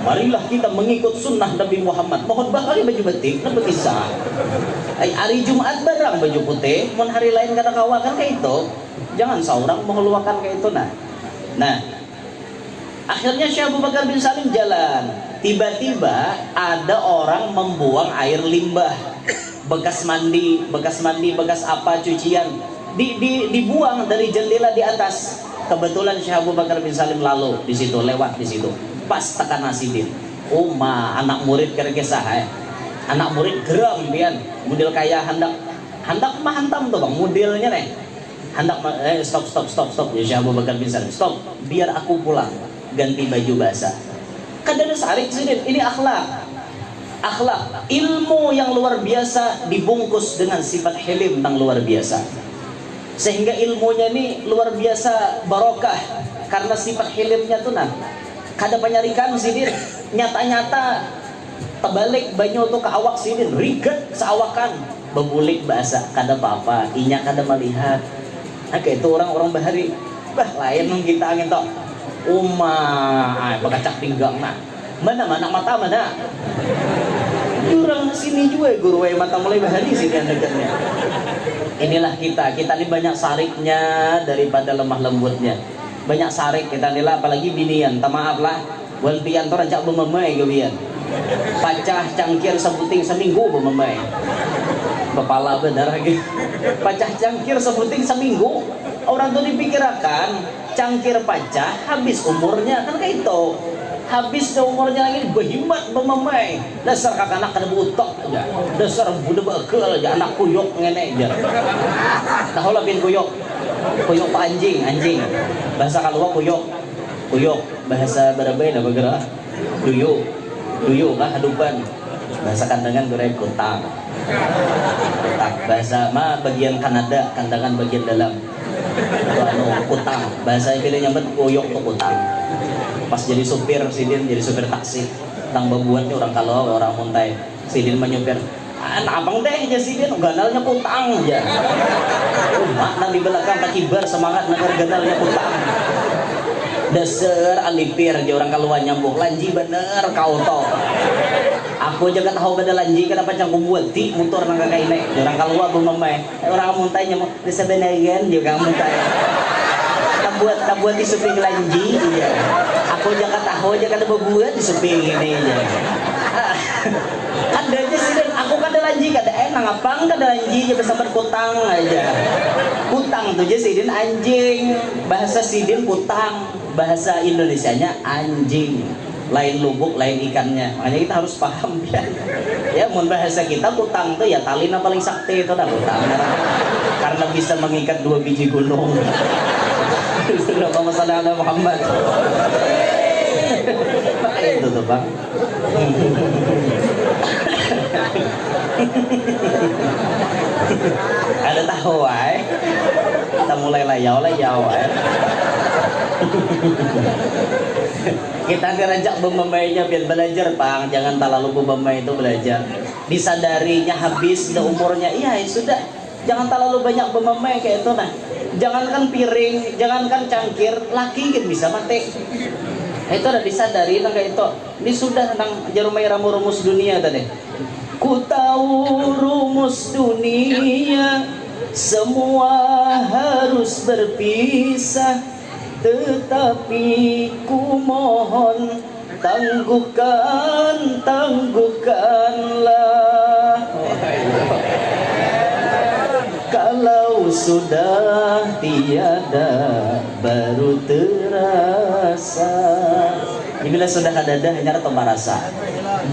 Marilah kita mengikut sunnah Nabi Muhammad. Mohon pakai baju batik, nah berkisah. Hari Jumat barang baju putih, mon hari lain kata kawakan kayak itu. Jangan seorang mengeluarkan kayak itu Nah, akhirnya Syekh Abu Bakar bin Salim jalan. Tiba-tiba ada orang membuang air limbah, bekas mandi, bekas apa cucian, dibuang dari jendela di atas. Kebetulan Syekh Abu Bakar bin Salim lalu di situ, lewat di situ. Pas tekan Nasidin. Anak murid kira-kira anak murid geram pian, model kayak hendak mah hantam tuh bang, modelnya nih. Hendak stop ya Syekh Abu Bakar bin Salim, stop, biar aku pulang ganti baju basah. Kadang sarik Sidin, ini akhlak ilmu yang luar biasa dibungkus dengan sifat hilim yang luar biasa, sehingga ilmunya ini luar biasa barokah karena sifat hilimnya tuh kada penyarikan Sidin, nyata-nyata terbalik banyu tuh ke awak Sidin, riget seawakan bebulik bahasa kada apa-apa, inya kada melihat. Kayak itu orang-orang bahari, lain nung kita angin tok. Bekacak pinggang mana mata mana. Jurang sini juga guru mata mulai bahari sini dekatnya. Inilah kita ini banyak sariknya daripada lemah lembutnya. Banyak sarik kita nila, apalagi binian. Maaf lah, walpian tuh rancak bememai gebian. Pacah cangkir sebuting seminggu bememai. Kepala benar lagi. Pacah cangkir sebuting seminggu. Orang tuh dipikirkan cangkir pacah habis umurnya kan kayak itu. Habis umurnya lagi berhemat bememai. Dasar kakak anak kada butok aja. Dasar budak bekel aja, anak kuyok ngene aja. Tahu lah bin kuyok. Kuyok pak anjing. Bahasa kalua kuyok. Bahasa Barabai apa gerak? Duyu kah hadupan. Bahasa kandangan gerak kutang. Bahasa bagian Kanada, kandangan bagian dalam. Kutang. Bahasa Inggrisnya nyambet kuyok tuh kutang. Pas jadi supir Sidin, jadi supir taksi. Tang bebuatnya orang kalau orang muntai. Sidin menyupir. Abang deh aja Sidin, ganalnya kutang aja. Nang di belakang kakibar semangat nagar ganalnya kutang. Dasar alipir aja orang kaluan nyambung lanji bener kau toh. Aku jaga tahu beda lanji kenapa canggung buat ti motor nang kakak ini. Orang kaluan bumemai. Orang muntai nyambung disebenarkan juga muntai. Buat di suping lanji ya. Aku jaga tahu jaga buat di suping ini ya. Ada aja sih aku kada lanji kada ngapang kada lanji aja bersama kutang aja. Kutang tuh aja Sidin anjing, bahasa Sidin kutang, bahasa Indonesianya anjing, lain lubuk lain ikannya. Makanya kita harus paham ya mun bahasa kita kutang tuh ya talina paling sakti itu dah kutang karena bisa mengikat 2 biji gunung. Allahumma shalli ala Muhammad. Itu tuh bang. Ada tahu kita mulai layau kita dirajak bememainya biar belajar bang, jangan terlalu bememai itu belajar, disadarinya habis udah umurnya, iya ya sudah, jangan terlalu banyak bememai kayak itu jangankan piring, jangankan cangkir, laki kan bisa mati. Itu udah disadari kayak itu. Ini sudah nang jarumai rumus dunia tadi. Ku tahu rumus dunia semua harus berpisah, tetapi ku mohon tangguhkanlah. Kalau sudah tiada baru terasa. Bila sudah kadada hanya atau merasa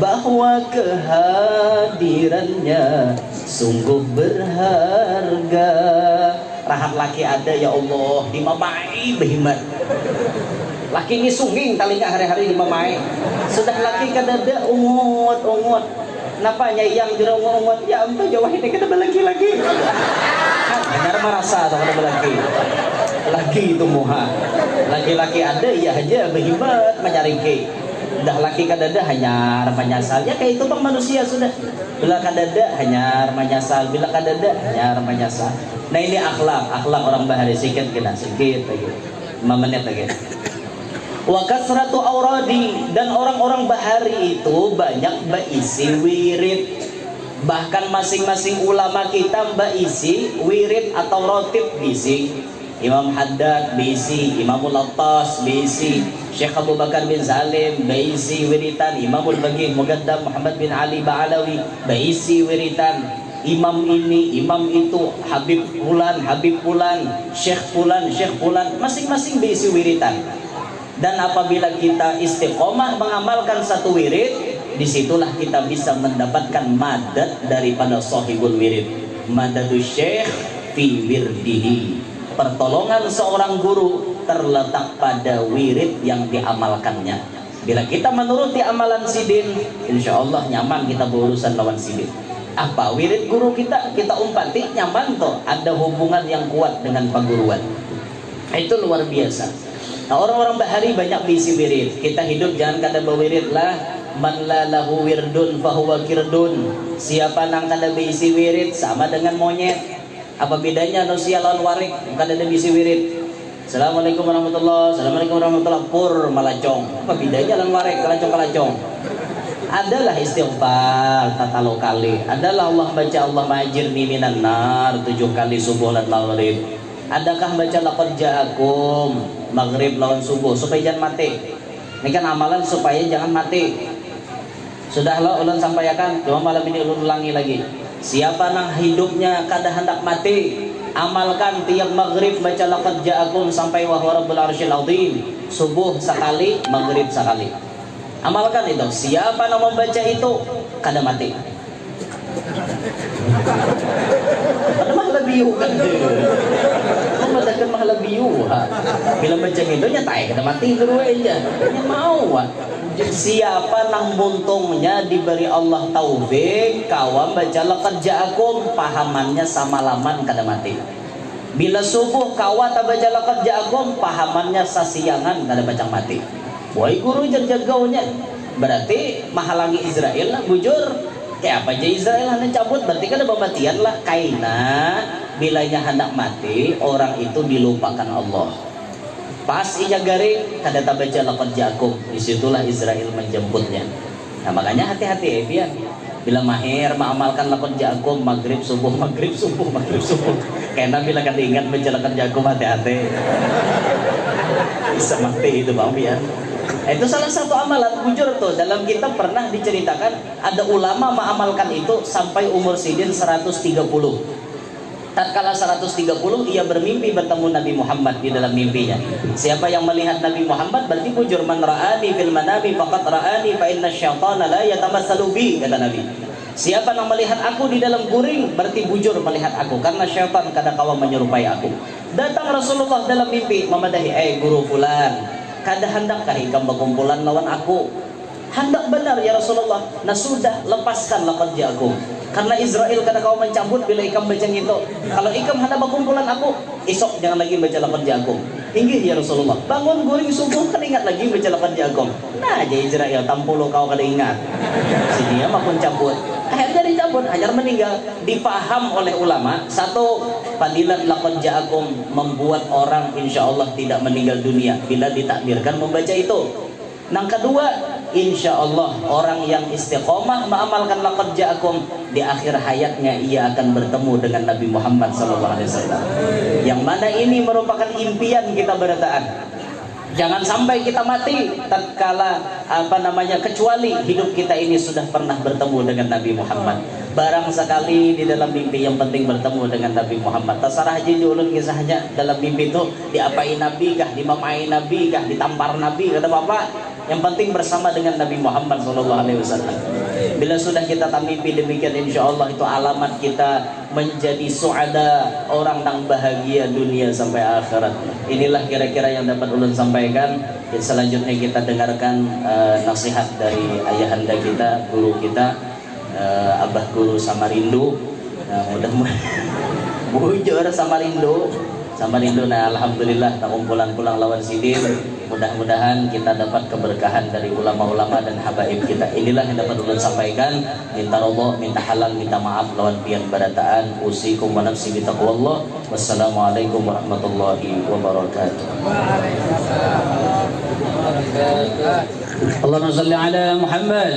bahwa kehadirannya sungguh berharga. Rahat laki ada ya Allah di mamai behimat. Laki ini sunging talinga hari-hari di mamai. Sudah laki kadada ungut. Kenapa nyayang jero ungut? Ya ampun jauh ini kita lagi. Benar merasa atau kada lagi. Lagi itu muha. Laki-laki ada ya aja behimat menyariki. Dah laki kadada hanya menyasal. Ya kayak itu bang manusia sudah. Bila kadada hanya menyasal, bila kadada hanya menyasal. Nah ini akhlak orang bahari sedikit lagi. 5 menit lagi. Wa kasratu auradi, dan orang-orang bahari itu banyak berisi wirid. Bahkan masing-masing ulama kita berisi wirid atau rotib bisi. Imam Haddad bisi, Imamul Attas bisi, Syekh Abu Bakar bin Salim bisi wiritan, Imamul Baqi Muqaddam Muhammad bin Ali Ba'alawi bisi wiritan. Imam ini, imam itu, Habib Fulan, Syekh Fulan, masing-masing bisi wiritan. Dan apabila kita istiqomah mengamalkan satu wirid, disitulah kita bisa mendapatkan madad daripada sahibul wirid. Madadus syekh fi wirdihi. Pertolongan seorang guru terletak pada wirid yang diamalkannya. Bila kita menuruti amalan sidin, insya Allah nyaman kita berurusan lawan sidin. Apa wirid guru kita umpati nyaman toh, ada hubungan yang kuat dengan perguruan. Itu luar biasa. Nah, orang-orang bahari banyak bisi wirid. Kita hidup jangan kada berwirid lah. Man la lahu wirdun fahuwa kirdun. Siapa nang kada bisi wirid sama dengan monyet. Apa bedanya manusia lawan warik? Kada ada bisi wirid. Assalamualaikum warahmatullahi pur malacong. Apa bedanya lawan warik kalacong? Adalah istighfar tata lokali. Adalah Allah baca Allah majirni minan nar 7 kali subuh dan maghrib. Adakah baca laqad ja'akum maghrib lawan subuh supaya jangan mati? Ini kan amalan supaya jangan mati. Sudahlah ulun sampaikan, cuma malam ini ulun ulangi lagi. Siapa nang hidupnya kada hendak mati, amalkan tiap maghrib baca laqad ja'akum sampai wa huwa rabbul arsyil azim. Subuh sekali, maghrib sekali. Amalkan itu. Siapa nang membaca itu kada mati. Ada mahal biu kan? Madakan mahal biu. Bila baca itu nyatai kada mati dulu aja. Nya mau. Siapa nang buntungnya diberi Allah taufik kawan baca laqad ja'akum pahamannya samalaman kada mati. Bila subuh kawan tak baca laqad ja'akum pahamannya sasiangan kada baca mati. Woi guru jagaunya berarti mahalangi Israel lah bujur. Kayak apa aja Israel hendak cabut berarti kan ada pembatian lah. Kaina bilanya hendak mati orang itu dilupakan Allah. Pas inya garing kada tabaca laqad ja'akum, disitulah Israel menjemputnya. Nah makanya hati-hati pian. Bila mahir mengamalkan laqad ja'akum maghrib subuh. Karena bila kada ingat baca laqad ja'akum hati-hati. Bisa mati itu bang pian. Itu salah satu amalan bujur tuh. Dalam kitab pernah diceritakan ada ulama mengamalkan itu sampai umur sidin 130. Tatkala 130 ia bermimpi bertemu Nabi Muhammad di dalam mimpinya. Siapa yang melihat Nabi Muhammad berarti bujur. Man ra'ani fil manami faqad ra'ani fa inna syaitana la yatamassalu bi, kata Nabi. Siapa yang melihat aku di dalam guring berarti bujur melihat aku karena syaitan kadang kala menyerupai aku. Datang Rasulullah dalam mimpi memadahi, guru fulan, kada hendakkah ikam berkumpulan lawan aku? Hendak benar ya Rasulullah. Nah sudah, lepaskan laqad ja'akum. Karena Israel kada kau mencabut bila ikam baca itu. Kalau ikam hendak berkumpulan aku, esok jangan lagi baca laqad ja'akum. Inggih ya Rasulullah. Bangun guring subuh kan ingat lagi baca laqad ja'akum. Nah aja Israel tampulo kau kada ingat. Sini ya makun cabut. Akhirnya dicabut, hajar meninggal. Dipaham oleh ulama, satu, fadilat laqad ja'akum membuat orang insya Allah tidak meninggal dunia bila ditakdirkan membaca itu. Yang kedua, insya Allah orang yang istiqomah mengamalkan laqad ja'akum di akhir hayatnya ia akan bertemu dengan Nabi Muhammad SAW. Yang mana ini merupakan impian kita berataan. Jangan sampai kita mati tatkala kecuali hidup kita ini sudah pernah bertemu dengan Nabi Muhammad. barang sekali di dalam mimpi yang penting bertemu dengan Nabi Muhammad. Tasarah aja ulun kisahnya dalam mimpi itu diapain Nabi kah, dimamain Nabi kah, ditampar Nabi, kata bapak. Yang penting bersama dengan Nabi Muhammad SAW. Bila sudah kita mimpi demikian, insya Allah itu alamat kita menjadi suada, orang yang bahagia dunia sampai akhirat. Inilah kira-kira yang dapat ulun sampaikan. Selanjutnya kita dengarkan nasihat dari ayahanda kita, guru kita, Abah Guru Samarindu. Mudah-mudahan bujur Samarindu. Nah alhamdulillah tak pulang lawan sidin. Mudah-mudahan kita dapat keberkahan dari ulama-ulama dan habaib kita. Inilah yang dapat ulun sampaikan. Minta Allah, minta halal, minta maaf lawan pian barataan. Usikum wa nafsi bitaqwallah. Wassalamualaikum warahmatullahi wabarakatuh. Allahumma salli ala Muhammad.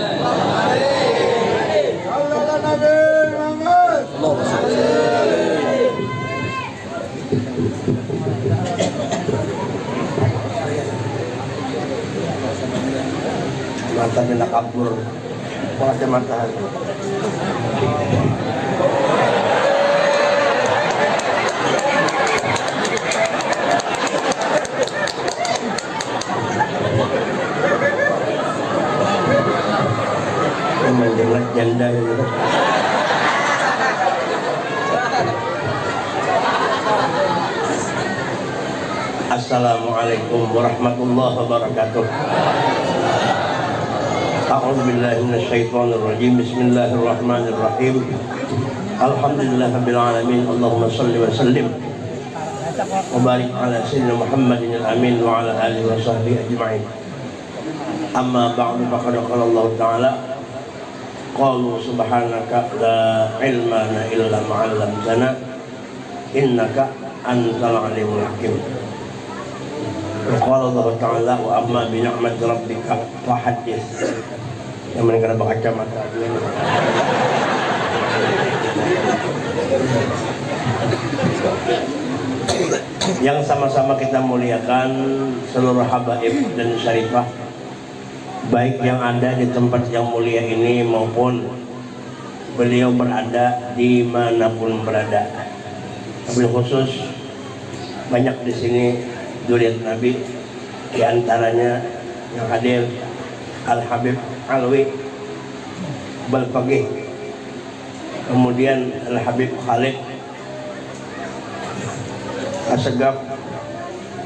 Matanya nak kabur, wajah matahari. Mendengar janda itu. Assalamualaikum warahmatullahi wabarakatuh. A'udzu billahi minasyaitonir rajim. Bismillahirrahmanirrahim. Alhamdulillahirabbil alamin. Allahumma shalli wa sallim wa barik ala sayyidina Muhammadin al-amin wa ala alihi wa sahbihi ajma'in. Amma ba'du, faqad qala Allah ta'ala, qalu subhanaka la ilma lana illa ma 'allamtana innaka antal alimul hakim. Qala Allah ta'ala wa amma bi ni'mati rabbika fahaddits. Yang mendengar berkacamata dulu. Yang sama-sama kita muliakan seluruh habaib dan syarifah, baik yang ada di tempat yang mulia ini maupun beliau berada dimanapun berada. Wabil khusus banyak di sini zuriat Nabi, di antaranya yang hadir Al Habib Alwi Balfaqih, kemudian Al Habib Khalid Asegaf,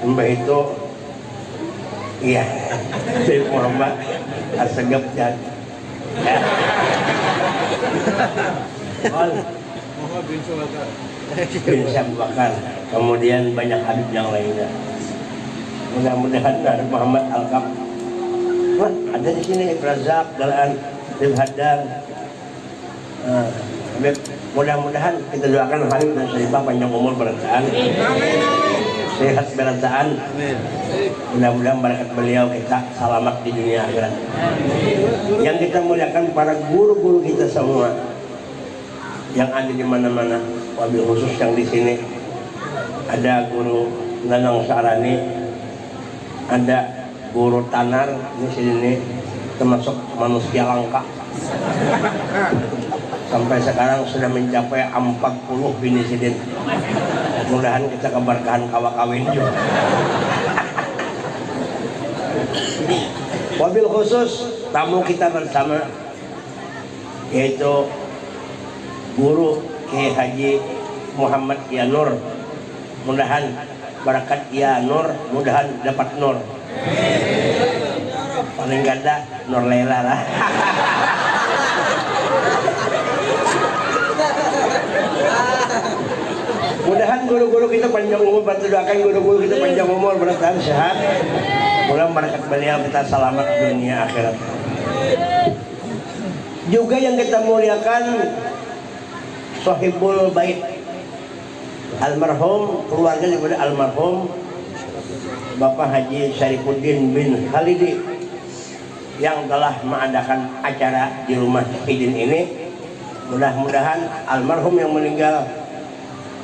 mbak itu iya Syekh Muhammad Asegaf dan bin Syambakar, kemudian banyak habib yang lainnya. Mudah-mudahan ada Muhammad Al-Kaf, ada di sini Razak, Dalaan, Ibn Haddar. Mudah-mudahan kita doakan Habib dan Syarifah panjang umur berataan, sehat berataan. Mudah-mudahan barakat beliau kita selamat di dunia akhirat. Yang kita muliakan para guru-guru kita semua yang ada di mana-mana, wabil khusus yang di sini ada Guru Nanang Sarani, ada Guru Tanar di sini, termasuk manusia langka. Sampai sekarang sudah mencapai 40 bini sidin. Mudah-mudahan kita keberkahan kawin juga. Wabil khusus tamu kita bersama yaitu Guru Kiai Haji Muhammad Yanur. Mudahan barakat Yanur, mudahan dapat nur. Paling ganda Nur Lela lah. Mudahan guru-guru kita panjang umur, bantu doakan guru-guru kita panjang umur, bertahan sehat. Mudah barakat beliau kita selamat dunia akhirat. Juga yang kita muliakan Sohibul Bait almarhum, keluarga daripada almarhum Bapak Haji Syarifuddin bin Halidi yang telah mengadakan acara di rumah Sidin ini. Mudah-mudahan almarhum yang meninggal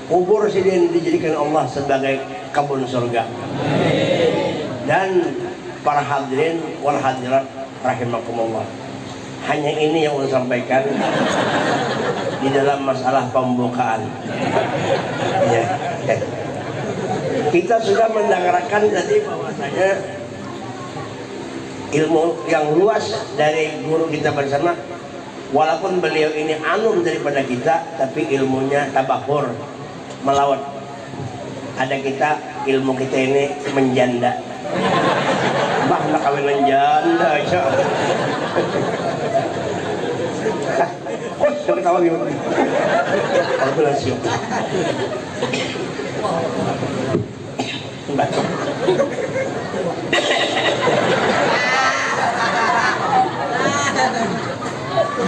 kubur Sidin dijadikan Allah sebagai kebun surga. Dan para hadirin wal hadirat rahimakumullah, hanya ini yang saya sampaikan di dalam masalah pembukaan. Ya, ya. Kita sudah mendengarkan tadi bahwasanya ilmu yang luas dari guru kita bersama. Walaupun beliau ini anum daripada kita, tapi ilmunya tabahur, melawat. Ada kita, ilmu kita ini menjanda. Bah, nak kawinan janda aja. Kok ketawa gimana? Kalkulasi. Baca.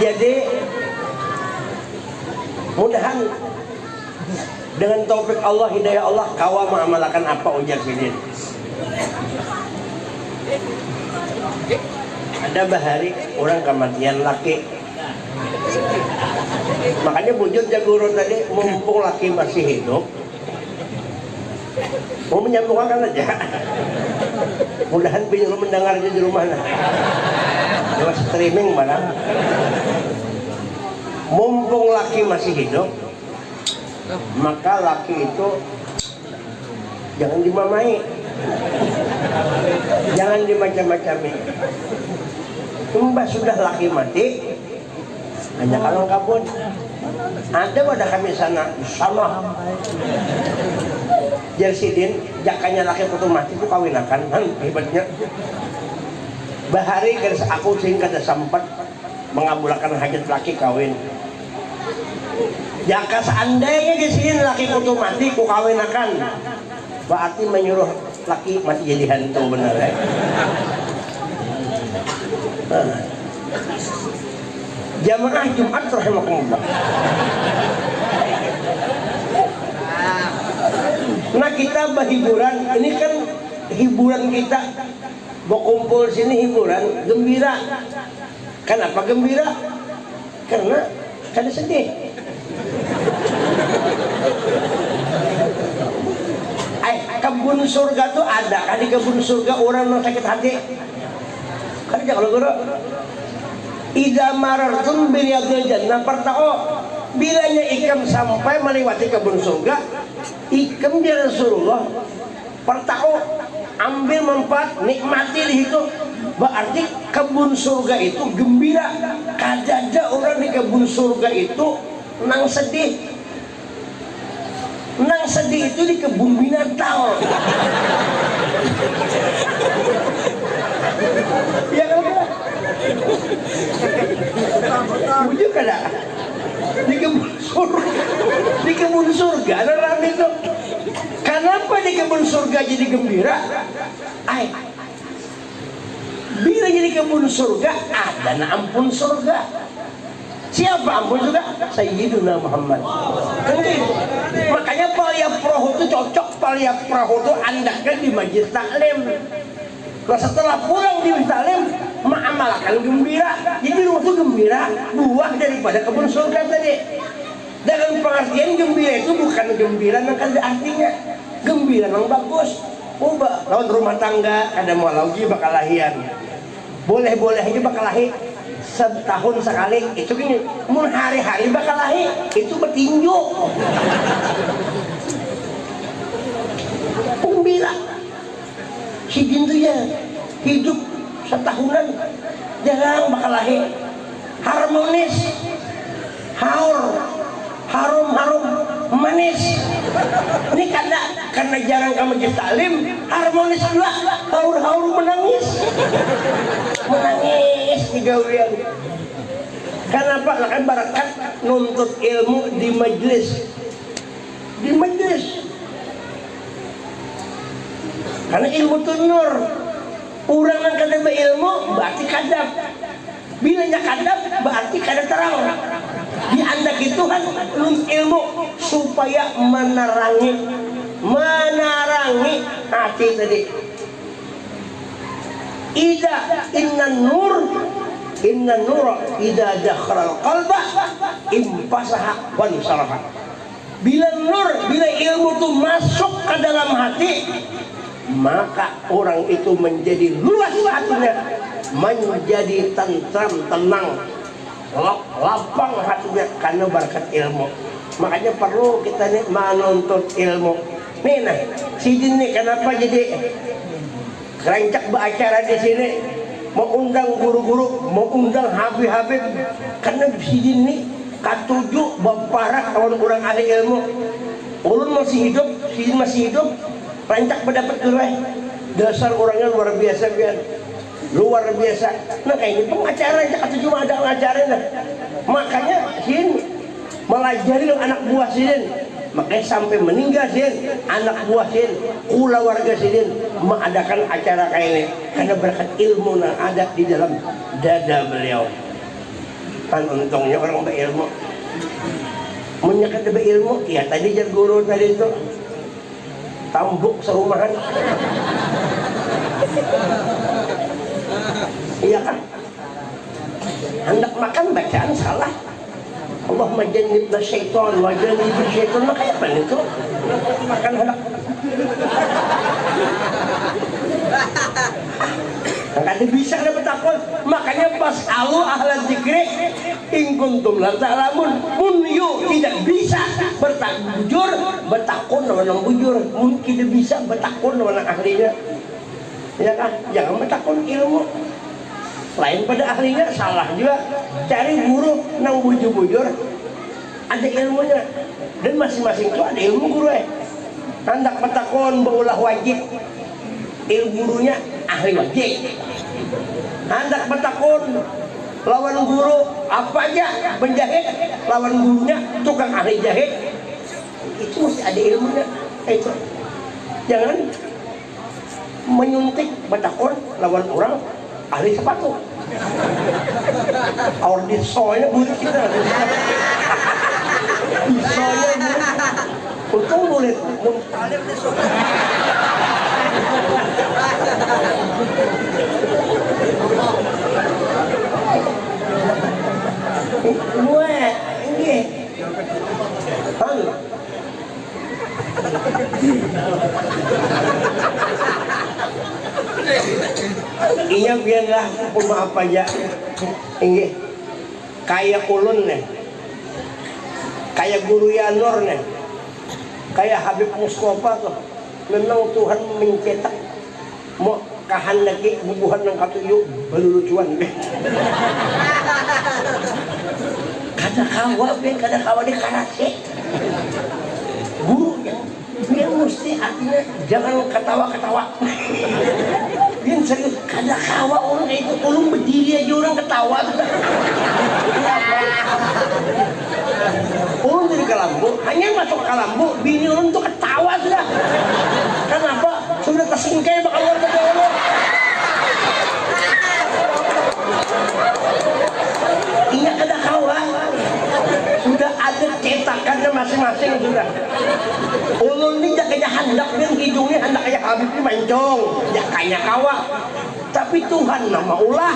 Jadi mudahan dengan taufik Allah, hidayah Allah, kawa mengamalkan apa ujar sidin. Ada bahari orang kematian laki, makanya bujur jaguro tadi mumpung laki masih hidup, mau menyambungkan aja. Mudahan bingung mendengarnya di rumah nah. Lewat streaming barang. Mumpung laki masih hidup, maka laki itu jangan dimamai, jangan dimacam-macami. Mbak sudah laki mati, hanya kalau kabut. Ada pada kami sana Jersidin, jakanya laki putu mati itu kawinakan, hebatnya. Bahari kan aku sehingga ada sempat mengabulkan hajat laki kawin. Jaka seandainya di sini laki putu mati ku kawinakan, berarti menyuruh laki mati jadi hantu benar ya. Jamaah Jumat rahimakumullah. Nah kita berhiburan, ini kan hiburan kita, berkumpul sini hiburan, gembira. Kenapa gembira? Karena sedih. Kebun surga tuh ada, kan di kebun surga orang yang sakit hati. Kan kalau guru Ida marartum biryadil jannah partao, bilanya ikam sampai melewati kebun surga, ikam di Rasulullah partao, ambil manfaat, nikmati di situ. Berarti kebun surga itu gembira. Kadada orang di kebun surga itu nang sedih. Nang sedih itu di kebun binatang. Ya kan? Bujuk kada di kebun surga ada orang itu. Kenapa di kebun surga jadi gembira? Bila jadi kebun surga ada na ampun surga. Siapa ampun surga? Sayyiduna Muhammad. Makanya paliap perahu itu cocok, paliap perahu itu andakkan di majlis taklim. Kalau setelah pulang di taklim mengamalkan gembira, jadi rumah itu gembira, buah daripada kebun surga tadi. Dalam pengertian gembira itu bukan gembira yang ada artinya, gembira yang bagus. Lawan rumah tangga ada mau lagi bakal lahian, boleh aja bakal lahir setahun sekali, itu gini, mau hari-hari bakal lahir, itu bertinju. Gembira. Si Jin tuh ya hidup setahunan jarang bakal lahir, harmonis, harum manis. Ini karena jarang kamu jadi taklim, harmonis juga, haur menangis di gawean. Kenapa? Kan barakat nuntut ilmu di majelis. Karena ilmu itu nur. Orang yang kada berilmu berarti kadap. Bila nya kadap berarti kada terang. Di anda itu kan ilmu supaya menerangi hati tadi. Inna nur ida dakhala qalba impasaha wa nisaraha. Bila ilmu itu masuk ke dalam hati, maka orang itu menjadi luas hatinya, menjadi tentram, tenang, lapang hatinya karena berkat ilmu. Makanya perlu kita nih menuntut ilmu. Nih nah, si Jin nih kenapa jadi kerencak beracara di sini, mau undang guru-guru, mau undang habib-habib, karena si Jin nih katuju baparak kawan orang ahli ilmu. Ulun masih hidup, si Jin masih hidup, rancak mendapat gerai. Dasar orangnya luar biasa biar. Luar biasa. Nah kayaknya pengacara atau cuma ada pengacaranya. Makanya Sin melajari anak buah Sin. Makanya sampai meninggal Sin, anak buah Sin, kula warga Sin mengadakan acara kayak ini karena berkat ilmu yang ada di dalam dada beliau. Kan untungnya orang berilmu. Menyakat berilmu, ya tadi jar guru tadi itu tambuk serumahan. Iya kan? Hendak makan bacaan salah. Allahumma jannibna syaitan wa jannibna syaitan. Makanya apa itu? Makan hendak. Makanya bisa dapat takut. Makanya pas Allah ahlan zikri in kuntum la ta'lamun. Mun yu tidak bisa bertakjur, bertakun dengan bujur. Mun tidak bisa bertakun dengan ahlinya. Ya kan? Jangan bertakun ilmu. Lain pada ahlinya salah juga. Cari guru nang bujur-bujur ada ilmunya. Dan masing-masing itu ada ilmu guru hendak bertakun baulah wajib. Ilmu gurunya ahli wajib. Hendak bertakun lawan guru apa aja menjahit, lawan gurunya tukang ahli jahit. Itu mesti ada ilmunya. Itu jangan menyuntik bertakun lawan orang ahli sepatu. Orang di soalnya burik kita. Di soalnya burik. Untung boleh. Gue ini. Iya biarlah maaf aja. Ini kayak ulun nih, kayak guru Yanur nih, kayak Habib Mustafa tuh. Memang Tuhan mencetak mau kahan lagi bubuhan ng katuyo balulucuan. Kada kawa di karate. Gurunya dia mesti artinya jangan ketawa-ketawa. Dia serius, kada kawa orang itu tolong berdiri aja orang ketawa. Orang dari Kalambu, hanya masuk Kalambu, bini orang tuh ketawa sudah. Kenapa? Sudah kesingkai bakal luar ketawa. Iya kada kawa. Sudah ada cetakannya masing-masing sudah. Ulun ini jakanya hendak dan hidungnya hendak kayak Habib ini mancong, jakanya kawa. Tapi Tuhan nama ulah.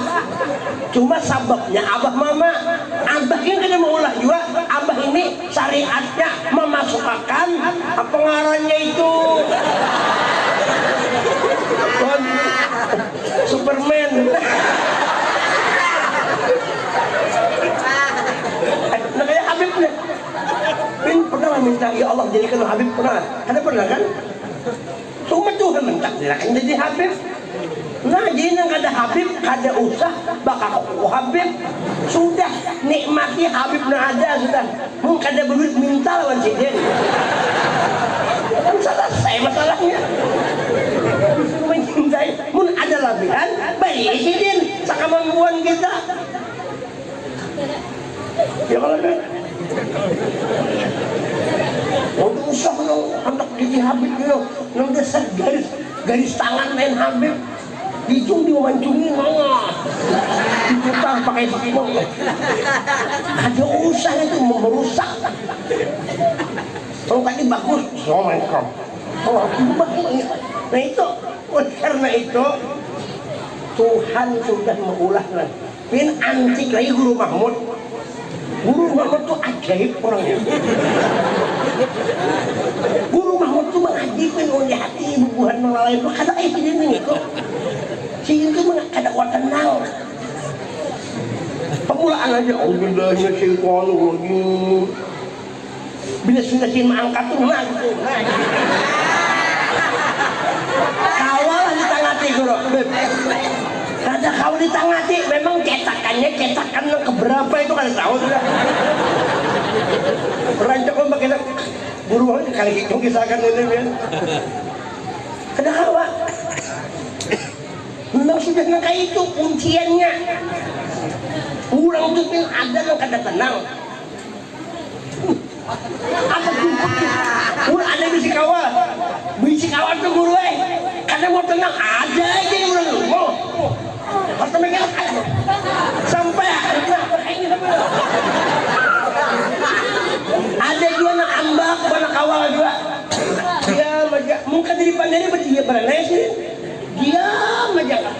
Cuma sababnya abah mama. Abah ini kena maulah juga. Abah ini syariatnya memasukkan apa ngarannya itu Superman. Nah kayak Habib nih. Bin pernah minta ya Allah jadikan Habib pernah. Ada pernah kan? Cuma Tuhan mentakdirkan jadi Habib. Nah jadi yang kada Habib kada usah bakal Habib. Sudah nikmati Habib na ada sudah. Mun kada beruit minta lawan sidin. Kan selesai masalahnya. Mencintai mun ada labihan bari sidin sakamampuan kita. Ya kalau kan untuk usah anak jadi Habib itu nang dasar garis tangan main Habib hidung diwancungi diputar pakai sepuluh. Ada usah itu merusak. Kalau tadi bagus Assalamualaikum. Nah itu karena itu Tuhan sudah mengulah pin antik lagi Guru Mahmud. Guru Mahmud itu ajaib orangnya. Guru Mahmud itu mengajibkan oleh hati bubuhan melalui itu kada kayak ini kok. Sehingga itu kada kuat tenang. aja. Alhamdulillahirrahmanirrahim. Bila sudah si angkat tuh nah gitu. Kawal di tangati guru. Kada kau di tangati memang cetakan yang keberapa itu kan tahu sudah. Rancak kau pakai buruan kali hitung kisahkan ini kan. Kada kawa. Memang sudah nangka itu kunciannya. Urang tuh pun ada yang kada tenang. Apa tuh? Ada bisi kawan tuh guru kadang mau tenang ada aja yang bilang mau harus megang sampai ada juga anak ambak anak kawal juga dia aja mungkin dari pandai dia beranai sih dia aja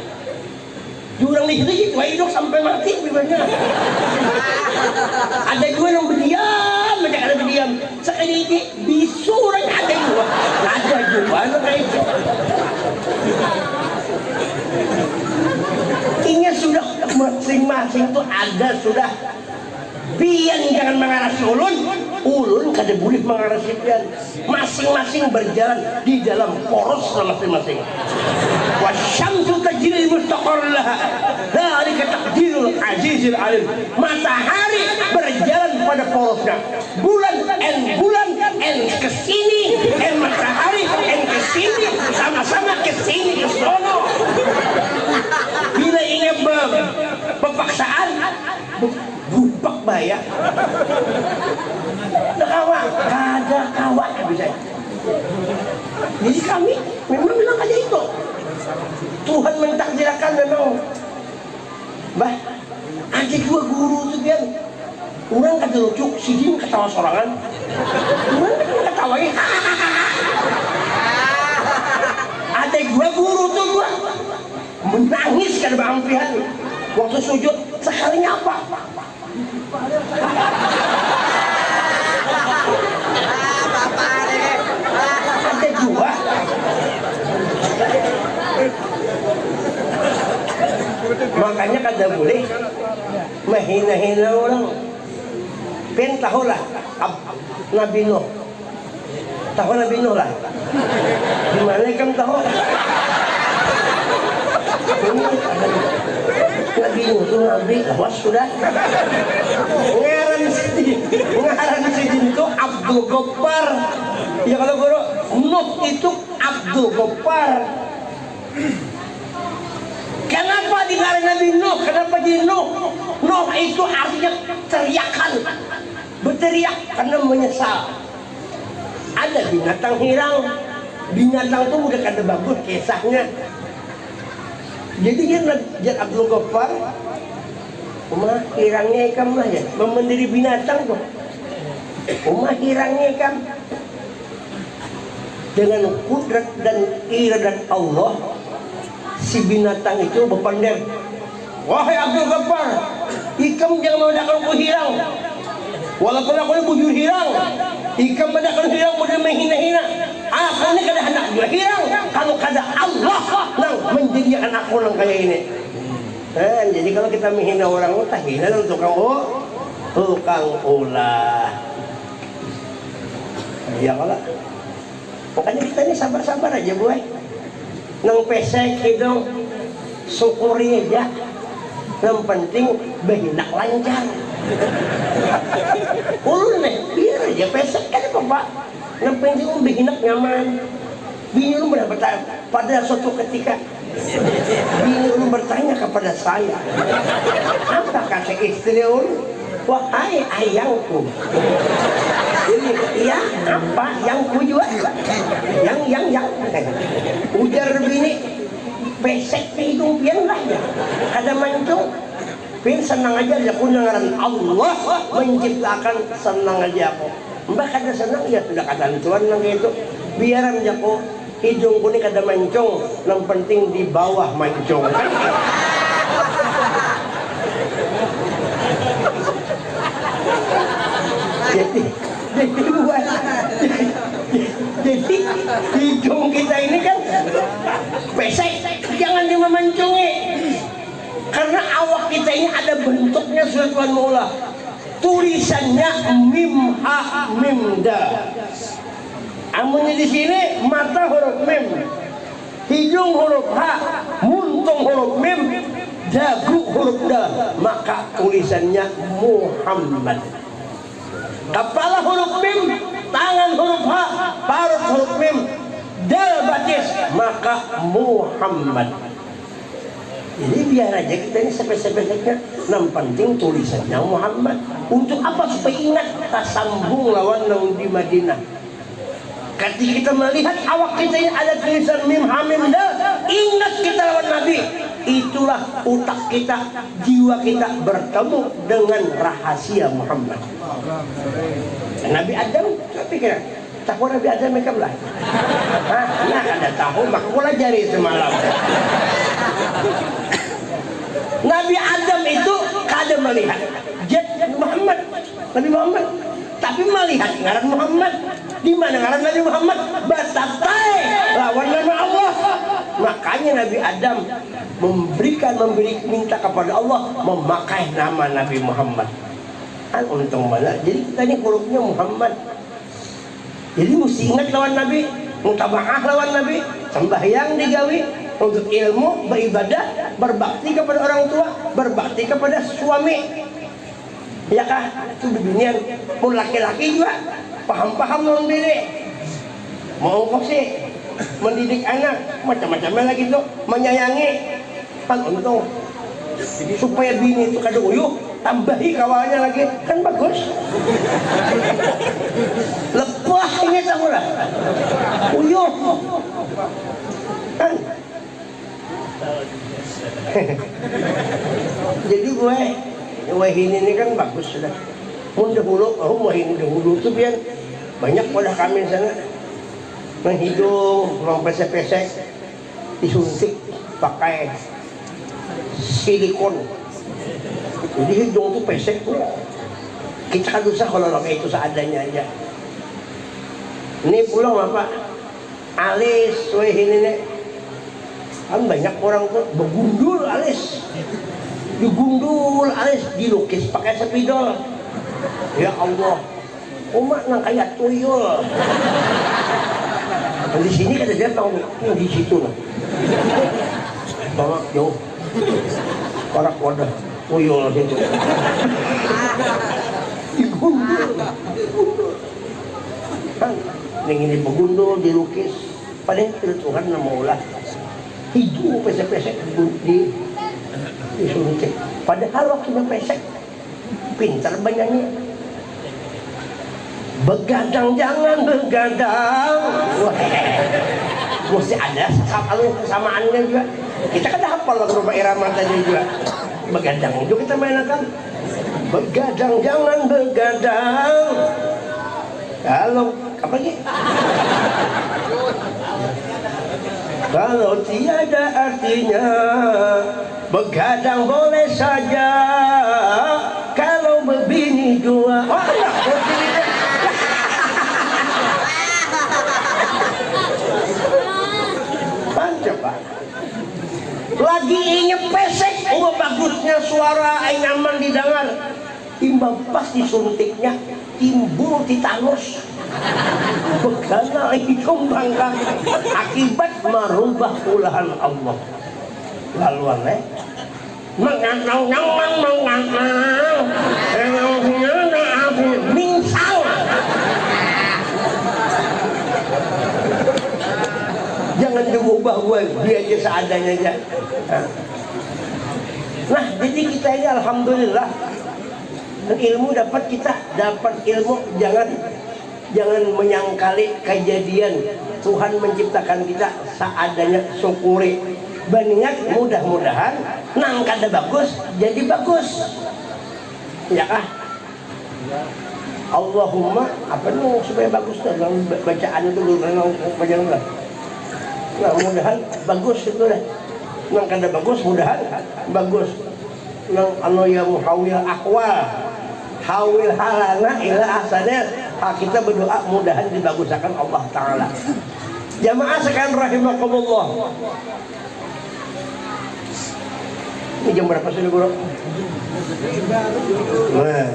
jurang di situ hidup sampai mati biasanya ada juga yang berdiam aja ada berdiam sekali ini bisu orang ada juga kayak itu ingat sudah masing-masing itu ada sudah pian jangan mengarasi ulun kada boleh mengarasi pian masing-masing berjalan di dalam poros masing-masing wasyamsu tajri li mustaqarrin laha dzalika taqdirul azizil alim matahari berjalan pada porosnya bulan kesini matahari kesini sama-sama kesini kesono bila ingat pepaksaan bupak bahaya ada kawan bisa jadi kami memang bilang aja itu Tuhan mentakdirkan memang bah ada dua guru tuh biar orang kata lucu si Jim ketawa sorangan orang ketawain ada dua guru tuh dua menangis kada bangpihan waktu sujud sekalinya apa ada dua makanya kada boleh mahina-hina orang pen tahulah Nabi Nuh tahu Nabi Nuh lah gimana kamu tahu Nabi Nuh itu Nabi awas sudah ngaran si itu Abdul Ghaffar ya kalau guru Nuh itu Abdul Ghaffar. Kenapa dikarenakan Nabi Nuh? Kenapa di Nuh? Nuh itu artinya teriakan, berteriak karena menyesal. Ada binatang hilang, binatang itu udah kada bagus kisahnya. Jadi dia Abdul Ghaffar, umah hirangnya ikan lah ya, memendiri binatang tuh. Umah hirangnya ikan dengan kudrat dan iradat Allah. Si binatang itu berpandang, wahai Abdul Ghaffar, ikam jangan mengadakan aku hilang. Walaupun aku bujur hilang, ikam mengadakan hilang boleh menghina-hina. Aku ini kada hendak juga hilang. Kalau kada Allah nang menjadikan aku nang kayak ini. Jadi kalau kita menghina orang, tak hina nang tukang ulah. Ya kalau, pokoknya kita ini sabar-sabar aja boy. Nang pesek itu syukuri aja. Yang penting berhindak lancar. Ulun nih, biar aja pesek kan Pak. Yang penting berhindak nyaman. Bini ulun bertanya pada suatu ketika. Bini ulun bertanya kepada saya, apa kata istri ulun? Wahai ayangku. Iya, apa yangku juga? Yang. Ujar bini, pesek hidung pian lah ya. Kada mancung. Pian senang aja aku dengaran Allah menciptakan senang aja aku. Mbak kada senang ya sudah ketentuan nang gitu. Biaran aja aku hidungku ni kada mancung, yang penting di bawah mancung. Jadi hidung kita ini kan pesek, jangan dimemancungi. Karena awak kita ini ada bentuknya surat Al-Mula. Tulisannya mim ha mim da. Amunnya di sini mata huruf mim, hidung huruf ha, muntung huruf mim, dagu huruf da, maka tulisannya Muhammad. Kepala huruf mim, tangan huruf ha, parut huruf mim, dal batis, maka Muhammad. Jadi biar aja kita ini sepet-sepetnya, yang penting tulisannya Muhammad. Untuk apa? Supaya ingat tak sambung lawan yang di Madinah. Ketika kita melihat awak kita ini ada tulisan mim hamim da, ingat kita lawan Nabi. Itulah otak kita, jiwa kita bertemu dengan rahasia Muhammad. Nabi Adam, tapi kira tahu Nabi Adam mereka belah. Nah ada tahu makmula jari semalam. Nabi Adam itu kada melihat Muhammad, Nabi Muhammad, tapi melihat ngaran Muhammad. Di mana ngaran Nabi Muhammad? Batatai lawan nama Allah. Makanya Nabi Adam minta kepada Allah memakai nama Nabi Muhammad. Kan untung banget. Jadi kita ini hurufnya Muhammad. Jadi mesti ingat lawan Nabi, mutabaah lawan Nabi, sembahyang digawi, untuk ilmu, beribadah, berbakti kepada orang tua, berbakti kepada suami. Ya kah? Itu di dunia. Mau laki-laki juga paham-paham lawan diri. Mau sih mendidik anak macam-macamnya lagi tuh, menyayangi. Kan untung. Supaya bini itu kada uyuh, tambahi kawalnya lagi, kan bagus. Lepah ini tahu lah. Uyuh. Kan. Jadi gue ini kan bagus sudah. Mun dahulu, ini dahulu tuh biar banyak pada kami sana menghidung, pesek-pesek, disuntik pakai silikon. Jadi hidung tuh pesek tuh. Kita kan usah kalau pakai itu seadanya aja. Ini pulang apa? Alis, ini nih. Kan banyak orang tuh begundul alis, digundul alis, dilukis pakai spidol. Ya Allah, umat nang kayak tuyul. Di sini kan ada tahu di situ lah. Banget jauh, korak wadah tuyul gitu. Digundul, kan, yang ini begundul, dilukis. Paling Tuhan nama ulah. Hidung pesek-pesek disuntik. Padahal waktunya pesek pintar banyaknya. Begadang jangan begadang. Wah, mesti ada kesamaannya juga. Kita kan hafal lagu rumah irama tadi juga. Begadang juga kita mainkan. Begadang jangan begadang. Kalau apa lagi? Kalau tiada artinya, begadang boleh saja. Kalau berbini dua, coba. Lagi inget pesek, bagusnya suara, nyaman didengar. Timbang pas disuntiknya, timbul titanus. Begana hidung bangka akibat merubah ulahan Allah. Lalu aneh menganang mingsang. Jangan diubah dia aja seadanya aja. Nah, jadi kita ini alhamdulillah ilmu dapat ilmu, jangan menyangkali kejadian Tuhan menciptakan kita seadanya, syukuri. Banyak mudah-mudahan nang kada bagus jadi bagus. Ya kah? Allahumma apa nih supaya bagus tuh dalam bacaan itu dulu bacaan lah. Nah, mudahan bagus itu dah. Nang kada bagus mudahan bagus. Nang anu ya muhawil aqwal hawil halana ila ahsanil. Kita berdoa mudahan dibaguskan Allah Ta'ala. Jamaah sekalian rahimakumullah, Ini jam berapa sudah guru? Nah,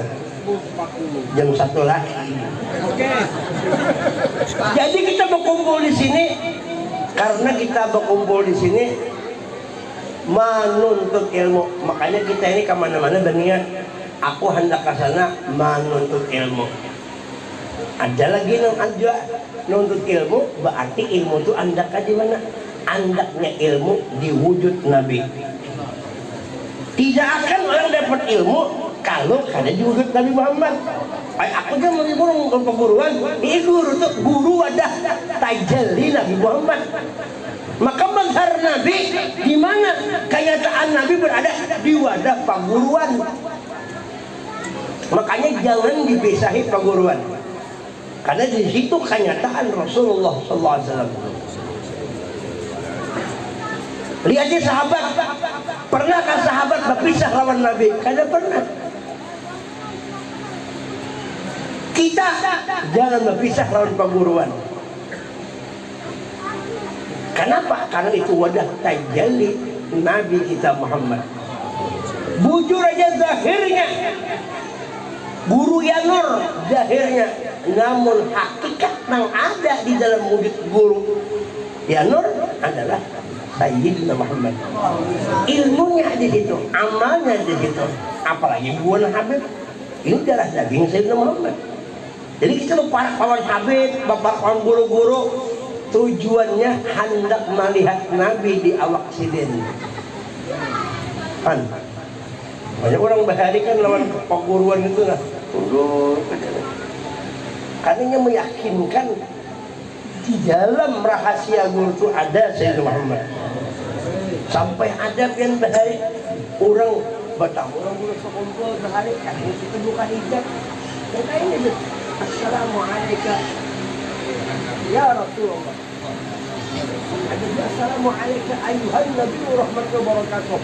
jam 1 lah. Oke. Jadi kita berkumpul di sini karena kita berkumpul di sini menuntut ilmu. Makanya kita ini kemana-mana berniat aku hendak ke sana menuntut ilmu. Ada lagi yang aja nuntut ilmu, berarti ilmu itu andaknya di mana? Andaknya ilmu di wujud Nabi. Tidak akan orang dapat ilmu kalau ada di wujud Nabi Muhammad. Aku kan mau guru perguruan, ini guru tuh guru ada tajalli Nabi Muhammad. Maka mazhar Nabi di mana? Kenyataan Nabi berada di wadah perguruan. Makanya jangan dipisahi perguruan. Karena di situ kenyataan Rasulullah SAW. Lihat di sahabat, pernahkah sahabat berpisah lawan Nabi? Kada pernah. Kita jangan berpisah lawan perguruan. Kenapa? Karena itu wadah tajalli Nabi kita Muhammad. Bujur aja zahirnya guru Yanur zahirnya, namun hakikat yang ada di dalam wujud guru Yanur adalah Sayyidina Muhammad. Ilmunya di situ, amalnya di situ. Apalagi buan Habib, ini darah daging Sayyidina Muhammad. Jadi kita bapak kawan Habib, bapak kawan guru-guru, tujuannya hendak melihat Nabi di awak sidin. Kan? Banyak orang bahari kan lawan perguruan itu lah. Karena meyakinkan di dalam rahasia guru itu ada Sayyidina Muhammad. Sampai ada yang bahari orang batang orang guru sekumpul bahari kami itu buka hijab. Mereka ini Assalamualaikum ya Rasulullah. Assalamualaikum ayuhan Nabi rahmatullahi wabarakatuh.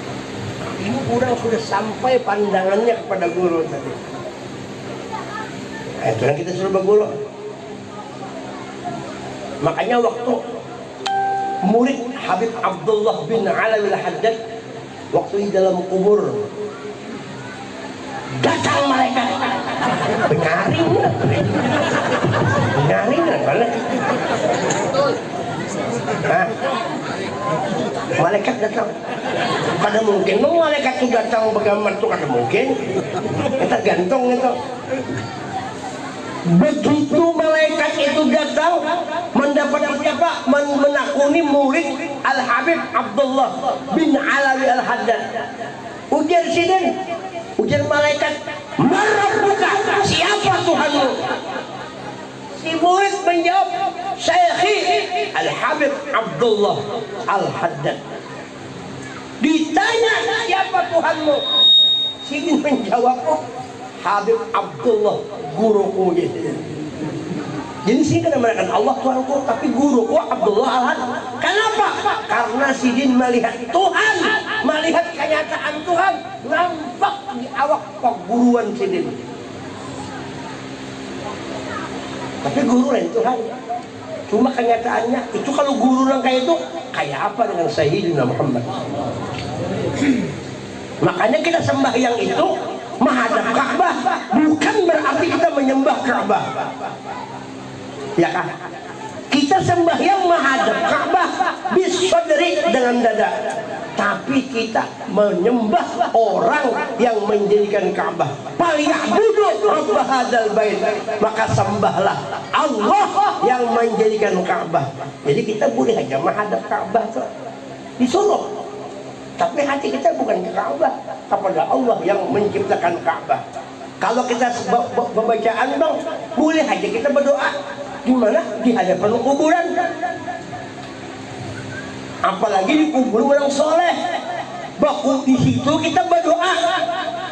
Ini orang sudah sampai pandangannya kepada guru tadi. Itu yang kita suruh berguru. Makanya waktu murid Habib Abdullah bin Alawi al-Haddad waktu di dalam kubur datang malaikat penyaring mana? Malaikat datang. Kada mungkin malaikat itu datang bergambar itu kada mungkin. Kita gantung itu. Begitu malaikat itu datang mendapat apa? Menakuni murid Al-Habib Abdullah bin Alawi al-Haddad. Ujar sidin, ujar malaikat, "Marabbuka? Siapa Tuhanmu?" Si murid menjawab, "Syekhi Al-Habib Abdullah al-Haddad." Ditanya, "Siapa Tuhanmu?" Sidin menjawab, "Oh, Habib Abdullah, guruku." Jadi sini kan mengatakan Allah Tuhanku, tapi guruku Abdullah al-Haddad. Kenapa? Karena Sidin melihat Tuhan, melihat kenyataan Tuhan nampak di awak perguruan Sidin. Tapi guru lain Tuhan. Cuma kenyataannya itu kalau guru yang kayak itu kayak apa dengan Sayyidina Muhammad. Makanya kita sembahyang itu menghadap Ka'bah bukan berarti kita menyembah Ka'bah. Ya kan? Kita sembahyang menghadap Ka'bah bisadri dengan dada. Tapi kita menyembah orang yang menjadikan Ka'bah. Falyabudu rabb hadzal bait. Maka sembahlah Allah yang menjadikan Ka'bah. Jadi kita boleh aja menghadap Ka'bah disuruh. Tapi hati kita bukan ke Ka'bah, kepada Allah yang menciptakan Ka'bah. Kalau kita pembacaan bang, boleh aja kita berdoa. Di mana? Di hadapan kuburan. Apalagi di kubur orang soleh. Baku di situ kita berdoa,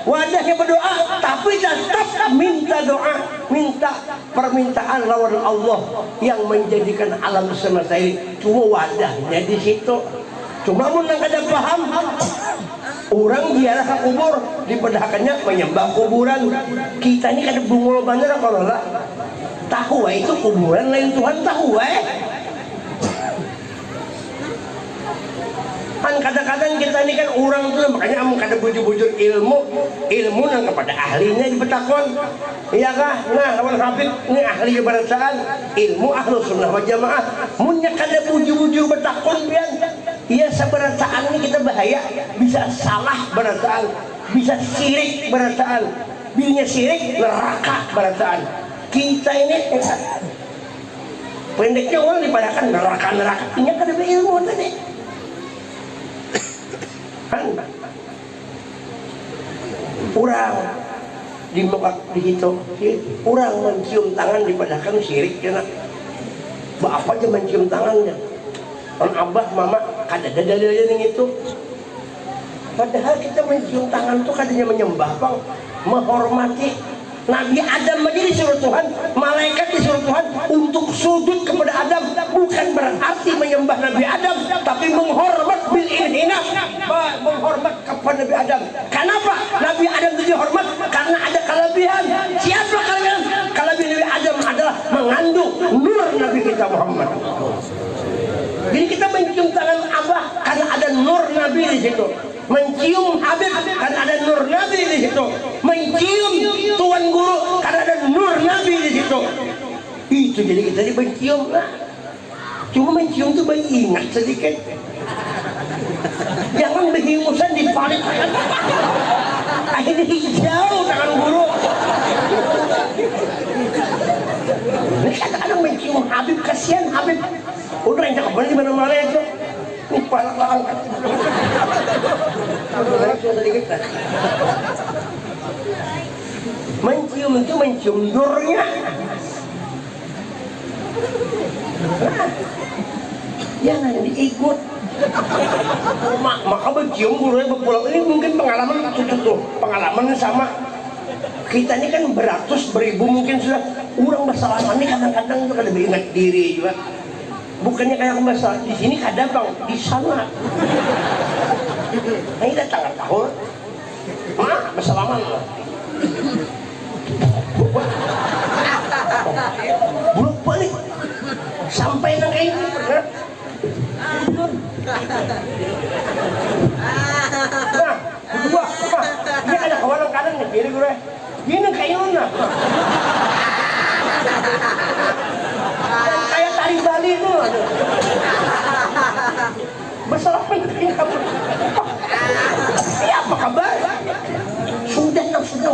wadahnya berdoa, tapi tetap minta doa, minta permintaan lawan Allah yang menjadikan alam semesta ini. Cuma wadahnya di situ. Cuma mun kada paham, orang diarah ke kubur, dipedahakannya menyembah kuburan. Kita ini kada bungul bener kalau lah. Tahu itu kuburan lain Tuhan tahu Kan kadang-kadang kita ini kan orang tuh, makanya amun kada bujur-bujur ilmu nang kepada ahlinya dibetakon. Iya kah? Nah, lawan Habib ini ahli kebangsaan, ilmu Ahlus Sunnah wal Jamaah. Munnya kada bujur-bujur betakon pian. Iya sabarataan ini kita bahaya, bisa salah barataan, bisa sirik barataan. Bilnya sirik neraka barataan. Kita ini pendeknya orang dipadakan neraka-neraka. Ini kada berilmu tadi. Orang di muka dihitu orang mencium tangan dipadakan sirik ya nak. Bapak aja mencium tangannya, abah mama kada ada dalilnya yang itu. Padahal kita mencium tangan tuh kadanya menyembah bang, menghormati. Nabi Adam aja disuruh Tuhan, malaikat disuruh Tuhan untuk sujud kepada Adam, bukan berarti menyembah Nabi Adam, tapi menghormat bil inhina, menghormat kepada Nabi Adam. Kenapa Nabi Adam itu dihormat? Karena ada kelebihan. Siapa kelebihan? Kelebihan Nabi Adam adalah mengandung nur Nabi kita Muhammad. Jadi kita mencium tangan Abah karena ada nur Nabi di situ. Mencium Habib karena ada nur Nabi di situ. Mencium Tuan Guru karena ada nur Nabi di situ. Itu jadi kita mencium lah. Cuma mencium tuh bayi ingat sedikit. Jangan berhingusan di balik. Akhirnya hijau tangan guru. Ini kadang-kadang mencium Habib, kasihan Habib. Udah yang cakap di mana-mana itu. Ini palak angkat. Mencium itu mencium nurnya. Jangan diikut. Maka mencium gurunya berpulang. Ini mungkin pengalaman tuh, pengalaman sama. Kita ini kan beratus beribu mungkin sudah. Orang masalah ini kadang-kadang itu kan lebih ingat diri juga. Bukannya kayak masalah di sini kada bang, di sana. Ini datang tahun. Masalah mana? Buluk balik sampai nang ini. Nah, kedua, ini ada kawan kadang nih kiri gue. Ini kayunya. Kayak tari Bali itu. Masalah penting kamu. Ya apa kabar? Sudah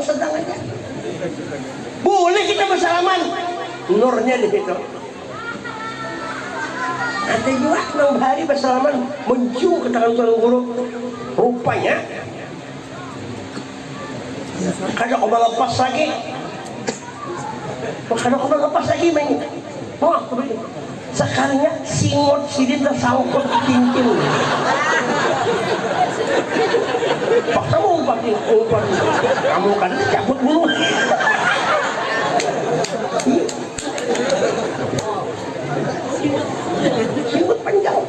sedang aja. Boleh kita bersalaman. Nurnya di situ. Ada juga 6 hari bersalaman mencium ke tangan Tuan Guru. Rupanya kada kau lepas lagi. Kada kau lepas lagi main. Wah, sekalinya singot sidin tersangkut cincin. Paksa umpat. Kamu kan cabut dulu. Singut panjang.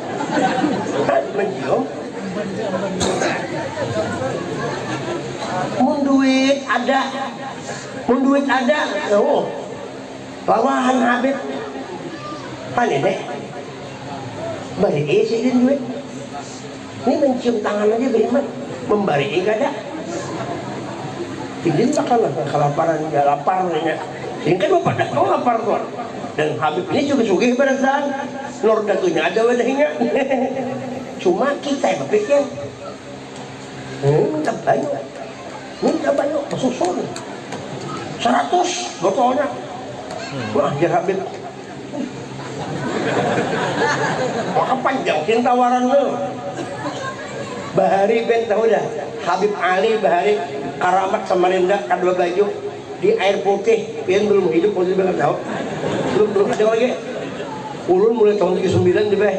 Mencium. Munduit ada. Oh. Lawahan Habib. Pane deh. Bari isi duit. Ini mencium tangan aja beriman. Membari enggak ada. Izin bakal kelaparan ya laparnya. Ini kan bapak dah kau lapar tuan. Dan Habib ini juga sugih berdasar. Nur datunya ada wadahnya. Cuma kita yang berpikir. Minta banyak susun 100 botolnya. Wah, ya Habib. Maka panjang tawaran lu. Bahari ben tahu dah. Habib Ali Bahari Karamat Samarinda kedua baju di air putih. Pian belum hidup putih banget tahu. Belum ada lagi. Ulun mulai tahun 39 di beh.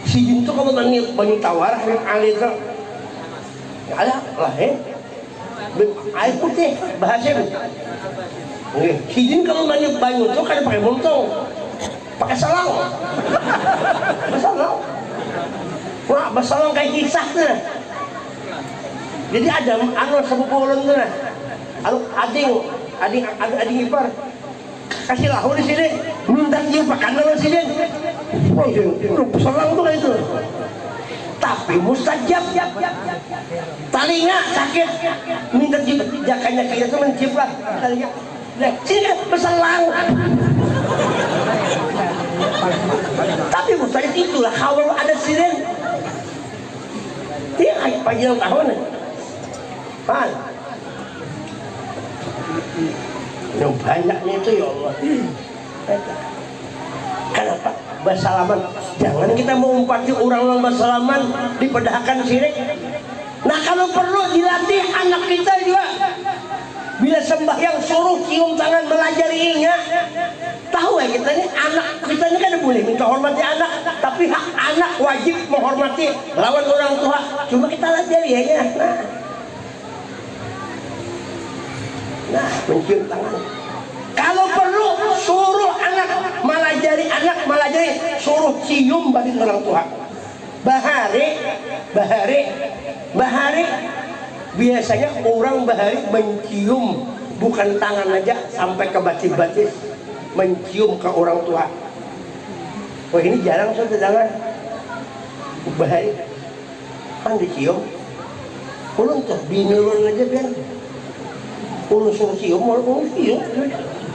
Si Jin tuh kalau banyak tawar Habib Ali itu. Ada lah air putih bahasa si Jin kalau banyak banyu tuh kan pakai montong, pakai salang. Basalang. Wah, basalang kayak kisah tuh. Jadi ada anu sepupu ulun tuh. Ading ipar. Kasih lahu di sini, minta dia pakai anu di sini. Oh, basalang tuh kayak itu. tapi mustajab. Telinga sakit, minta jakannya kayak itu menciprat telinga. Sini berselang. Tapi mustajab itulah kalau ada siren. Dia kayak panjang tahun. Pan. Yang banyaknya itu ya Allah. Kenapa? Bersalaman. Jangan kita mengumpati orang-orang bersalaman dipedahkan sirik. Nah kalau perlu dilatih anak kita juga. Bila sembahyang suruh cium tangan melajari ingat. Tahu ya kita ini anak kita ini kan boleh minta hormati anak, tapi hak anak wajib menghormati lawan orang tua. Cuma kita lajari ya. Nah mencium tangan. Kalau perlu suruh anak melajari suruh cium bagi orang tua. Bahari biasanya orang bahari mencium bukan tangan aja sampai ke batis-batis, mencium ke orang tua. Oh ini jarang saudara bahari kan dicium. Ulun tuh binulun aja biar ulun suruh cium, ulun cium.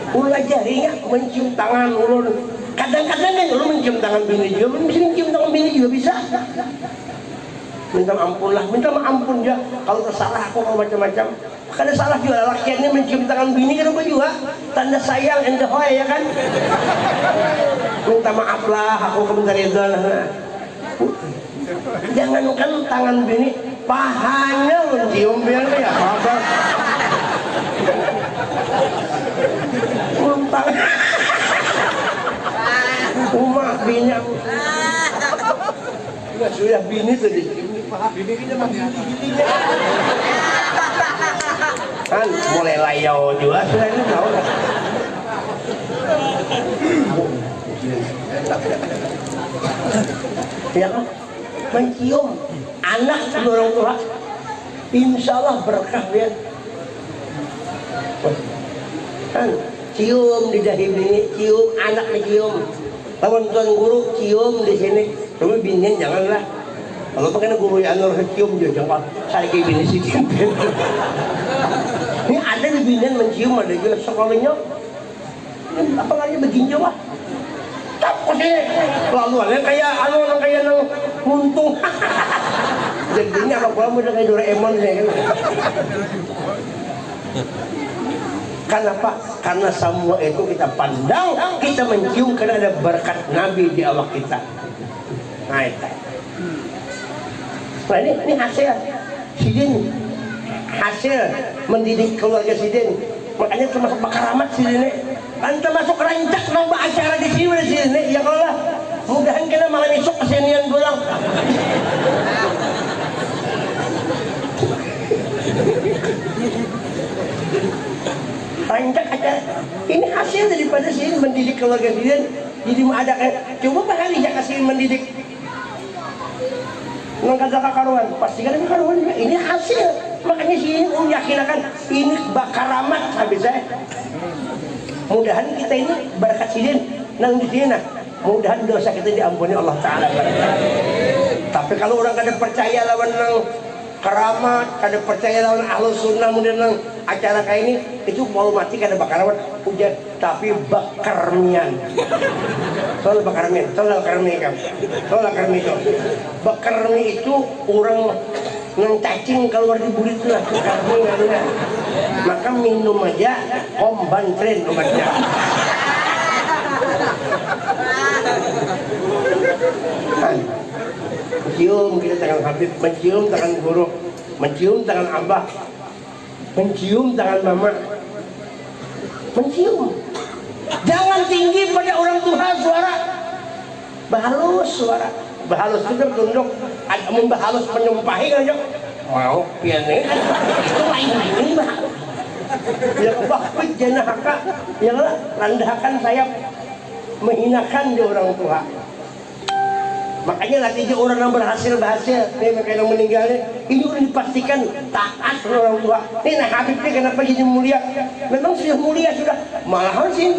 Ulun ajarinya mencium tangan ulun. Kadang-kadang kan ulun mencium tangan bini juga, ulun bisa mencium tangan bini juga bisa. Minta ampun lah, minta ampun ya. Kalau tersalah aku mau macam-macam. Karena salah juga lakiannya mencium tangan bini kan apa juga tanda sayang and the hoy ya kan. Minta maaf lah, aku kebentar itu lah. Jangankan tangan bini, pahanya mencium biar ya apa. Tangan rumah bini aku nggak sudah bini tadi bini kita masih kan mulai layau juga sudah ini tahu lah ya kan mencium anak orang tua insya Allah berkah dia kan cium di dahi bini, cium anak cium, lawan tuan guru cium di sini. Cuma binian janganlah. Kalau pakai guru yang harus cium juga jangan. Saya kayak bini sih cium. Ini ada di binian mencium ada juga sekolahnya. Apa lagi begini coba? Takut sih. Lalu ada kayak orang kayak nang muntung. Jadinya apa gua mau kayak Doraemon ya kan. Kenapa? Karena semua itu kita pandang, kita mencium karena ada berkat Nabi di awak kita. Nah, itu. Nah ini hasil Sidin, hasil mendidik keluarga Sidin. Makanya termasuk bakaramat Sidin. Kan termasuk rancak lomba acara di sini Sidin. Ya Allah, mudahan kita malam esok kesenian pulang. Rancak acara ini hasil daripada sih mendidik keluarga Sidin. Jadi mengadakan coba bahari ya kasih mendidik mengadakan karuan pasti kan karuan juga ini hasil. Makanya sih yakinkan ini bakaramat habis saya. Mudahan kita ini berkat Sidin nang di sini. Mudahan dosa kita diampuni Allah Taala. Tapi kalau orang kada percaya lawan nang keramat, kada percaya lawan Ahlus Sunnah mudah acara kayak ini itu mau mati kada bakaramat hujan tapi bakarmian. Soal bakarmian, soal bakarmi kan. Soal bakarmi itu. Bakarmi itu orang yang cacing keluar di bulit lah bakarmi kan. Maka minum aja kombantren obatnya. Mencium kita tangan Habib, mencium tangan guru, mencium tangan abah, mencium tangan mama, mencium. Jangan tinggi pada orang tua suara, bahalus suara, bahalus itu tunduk, membahalus menyumpahi aja. Wow, piannya itu lain ini bahalus. Ya bakpit janah haka, ya rendahkan sayap, menghinakan di orang tua. Makanya nanti orang yang berhasil nih mereka yang meninggalnya ini udah dipastikan taat orang tua. Ini nah Habib ini kenapa jadi mulia? Memang sudah mulia sudah. Malahan sih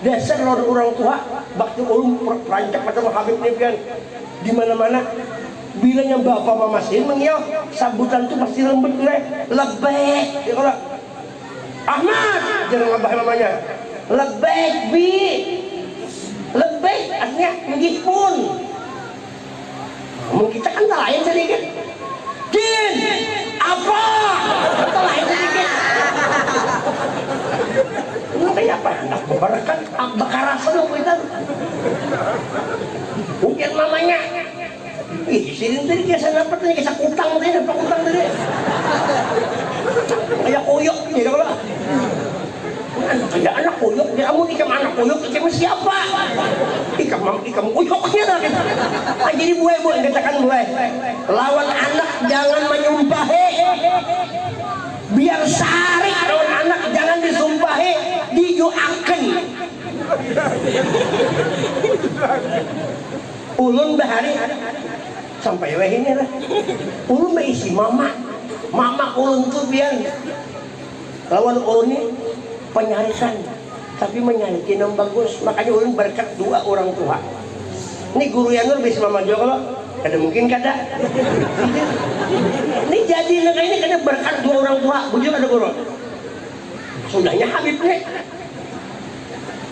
dasar orang tua waktu ulun perancak macam Habib ini kan di mana-mana bilangnya bapak mama sin mengiyo sambutan tuh pasti lembut le lebek ya kalau Ahmad jangan ngabah mamanya lebek bi lebek artinya mengipun kita kan tak lain sedikit Jin apa tak lain sedikit kayak apa anak barakan bakar rasa dong kita mungkin mamanya ih sini tadi kisah apa tadi kisah utang tadi apa utang tadi kayak koyok gitu kalau ada anak koyok dia kamu ikam anak koyok ikam siapa ikam koyoknya jadi buai katakan buai lawan anak jangan menyumpahi biar sari lawan anak jangan disumpahi dijuakan ulun bahari sampai weh ini lah ulun berisi mama ulun tuh biar lawan ulun ini penyarikan tapi menyarikin yang bagus makanya ulun berkat dua orang tua ini guru yang nur bisa mama juga kalau ada mungkin kada ini jadi negara ini kada berkat dua orang tua bujur ada guru sudahnya Habib nih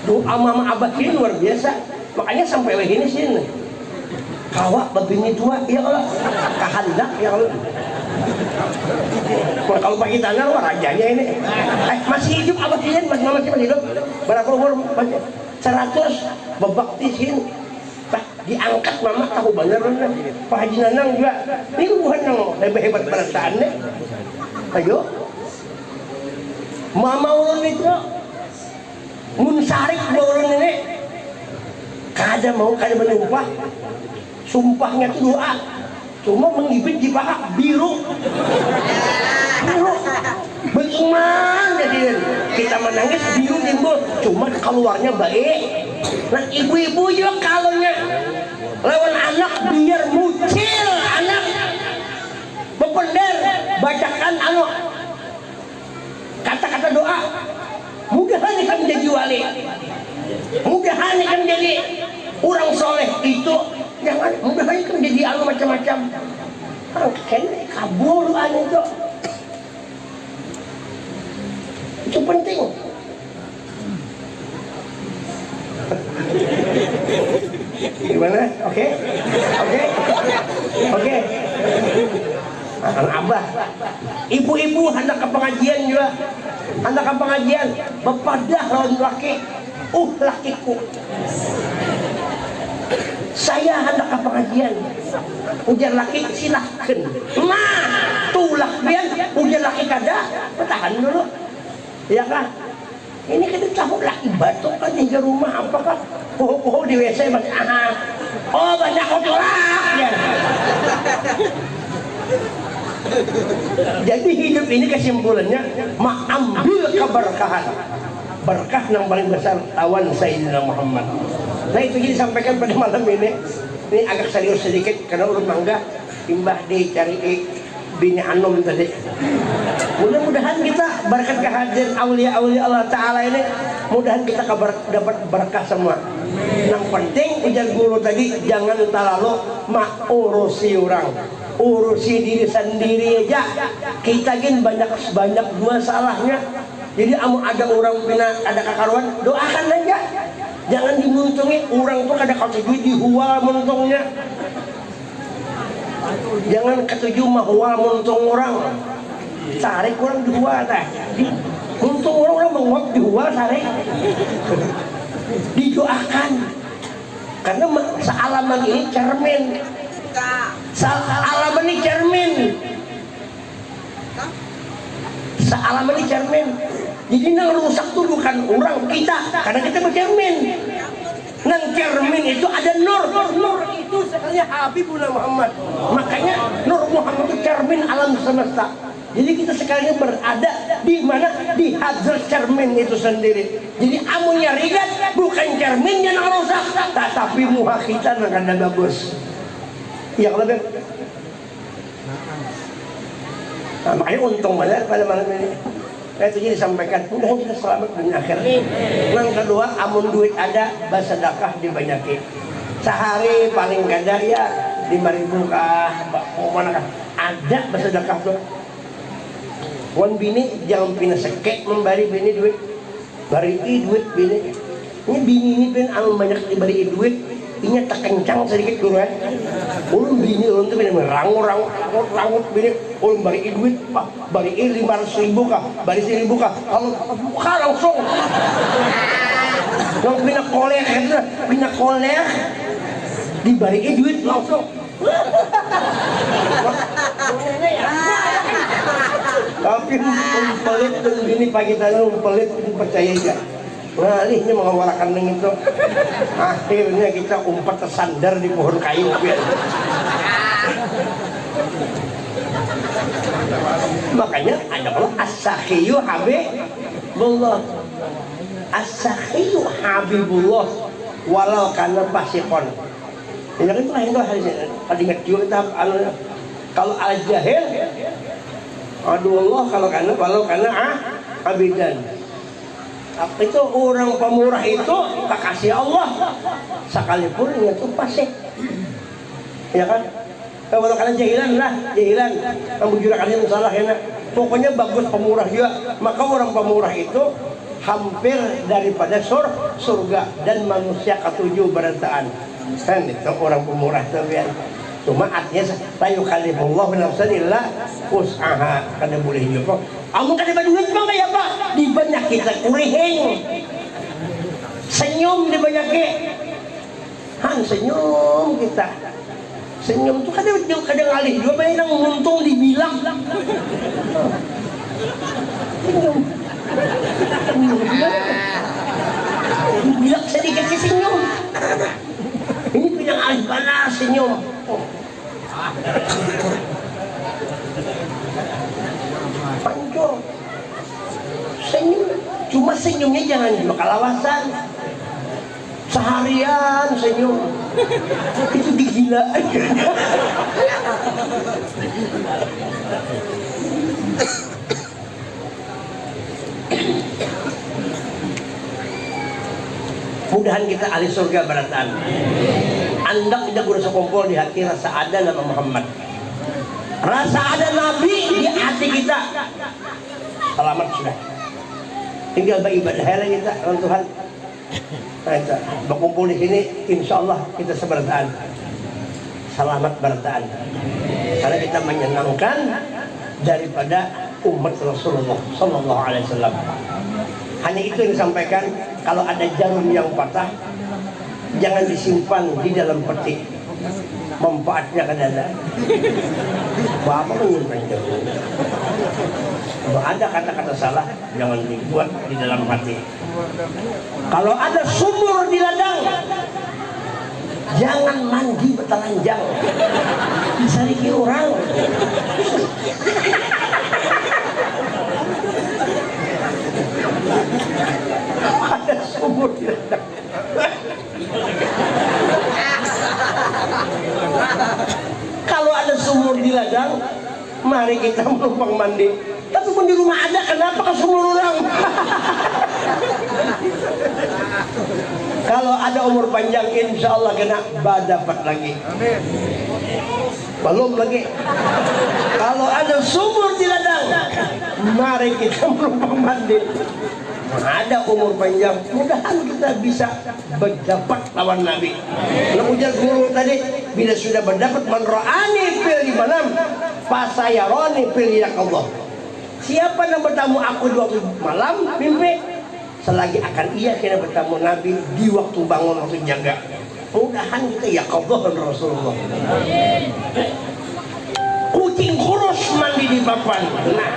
doa mama abah ini luar biasa makanya sampai weh ini sini kawak babini tua ya Allah kahandak ya Allah kalau pagi tanah wah rajanya ini masih hidup abah ini masih hidup berapa umur 100 bebaktisin diangkat mama tahu bener Pak Haji Nanang juga ini bukan yang hebat perasaannya ayo mama ulun itu munsarik ulun ini kada menumpah sumpahnya itu doa cuma mengibit di paha biru beriman jadi kita menangis biru timbul cuma keluarnya baik nah ibu-ibu juga kalaunya lawan anak biar mucil anak bepender bacakan kata-kata doa mudah-mudahan akan menjadi wali mudah-mudahan akan menjadi orang soleh itu jangan mudah-mudahan kan jadi macam-macam kan kabul itu penting gimana oke anak abah ibu-ibu hendak ke pengajian juga bepadah lawan laki lakiku saya hendak ke pengajian ujar laki silahkan tulah biar ujar laki kada tahan dulu ya kan ini kita tahu laki batuk kan di rumah apakah di WC masih banyak kotoran ya. Jadi hidup ini kesimpulannya ambil keberkahan berkah yang paling besar tawan Sayyidina Muhammad. Nah itu jadi disampaikan pada malam ini agak serius sedikit karena urut mangga imbah dicari bini Anom tadi. Mudah-mudahan kita berkat kehadiran aulia-aulia Allah Ta'ala ini mudahan kita dapat berkah semua. Yang penting ujar guru tadi jangan terlalu urusi orang, urusi diri sendiri aja. Kita gin banyak dua salahnya. Jadi ada orang pina ada kakaruan doakan aja. Jangan dimuntungi orang tuh kada ketujuh dihual muntungnya. Jangan ketujuh mahual muntung orang. Tarik orang dihual teh. Muntung orang menguap dihual tarik. Didoakan. Karena sealaman ini cermin. Sealaman ini cermin. Sealaman ini cermin. Jadi yang rusak tuh bukan orang kita, karena kita bercermin. Nang cermin itu ada nur itu sekalinya Habibullah Muhammad. Makanya Nur Muhammad itu cermin alam semesta. Jadi kita sekarang berada di mana di hadrat cermin itu sendiri. Jadi amunya rigat bukan cerminnya yang rusak, tapi muha kita yang ada bagus. Ya kalau nah, makanya untung banget pada malam ini. Itu jadi disampaikan, mudah kita selamat dunia akhirat. Yang kedua, amun duit ada, bersedekah dibanyakin. Sehari paling kadar ya 5.000 kah, mau mana kah? Ada bersedekah tuh. Wan bini jangan pina sekek memberi bini duit, bari duit bini. Ini bini ini pun anu banyak diberi duit, ini tak kencang sedikit guru ya. Ulun bini ulun tuh bini rangut bini, ulun bari duit, bari 500.000 kah, bari 1.000 kah, kalau langsung. Yang bina kolek, dibari duit langsung. Tapi pelit dan gini pagi tadi pelit percaya enggak? Ngalihnya mengawarakan dengan itu. Akhirnya kita umpat tersandar di pohon kayu. Makanya ada kalau as-sakhiyu habibullah. As-sakhiyu habibullah walau kana fasiqon. Ini kan itu hadisnya. Tadi ingat juga kita kalau al-jahil aduh Allah kalau karena abidan. Itu orang pemurah itu kekasih Allah sekalipun itu fasik. Ya kan? Kalau karena jahilan yang bujurakan yang salah ya. Pokoknya bagus pemurah juga. Maka orang pemurah itu hampir daripada surga dan manusia ketujuh berataan. Kan itu orang pemurah terbiar. Cuma artinya tayu kalimullah nafsan illa usaha kada boleh juga. Amun kada duit mah kayak apa? Di banyak kita kurihing. Senyum di banyak senyum kita. Senyum tuh kadang ngalih juga banyak yang untung dibilang. Senyum. Bilang sedikit senyum. Ini pinang alih balas senyum. Panjang senyum, cuma senyumnya jangan juga kalawasan. Seharian senyum itu gila. Mudahan kita ahli surga barataan. Anda tidak berasa kumpul di hati rasa ada nama Muhammad, rasa ada Nabi di hati kita. Selamat sudah. Tinggal beribadah lagi kita dengan Tuhan. Nah, kita berkumpul di sini, insya Allah kita seberataan. Selamat berataan. Karena kita menyenangkan daripada umat Rasulullah Sallallahu Alaihi Wasallam. Hanya itu yang disampaikan. Kalau ada jarum yang patah, jangan disimpan di dalam peti. Manfaatnya kan ada. Bapak menyimpan jarum. Kalau ada kata-kata salah, jangan dibuat di dalam hati. Kalau ada sumur di ladang, jangan mandi bertelanjang. Disariki orang. Ada sumur di ladang. Kalau ada sumur di ladang, mari kita menumpang mandi. Tapi pun di rumah ada, kenapa ke sumur orang? Kalau ada umur panjang, insya Allah kena dapat lagi. Amin. Belum lagi. Kalau ada sumur di ladang, mari kita menumpang mandi. Ada umur panjang, mudahan kita bisa berdapat lawan Nabi. Nah, ujar guru tadi, bila sudah berdapat man ra'ani fil manam fasayarani fil yaqadhah. Siapa yang bertemu aku di waktu malam mimpi, selagi akan ia kena bertemu Nabi di waktu bangun waktu jaga. Mudahan kita yaqadhah Rasulullah. Kucing kurus mandi di papan. Nah,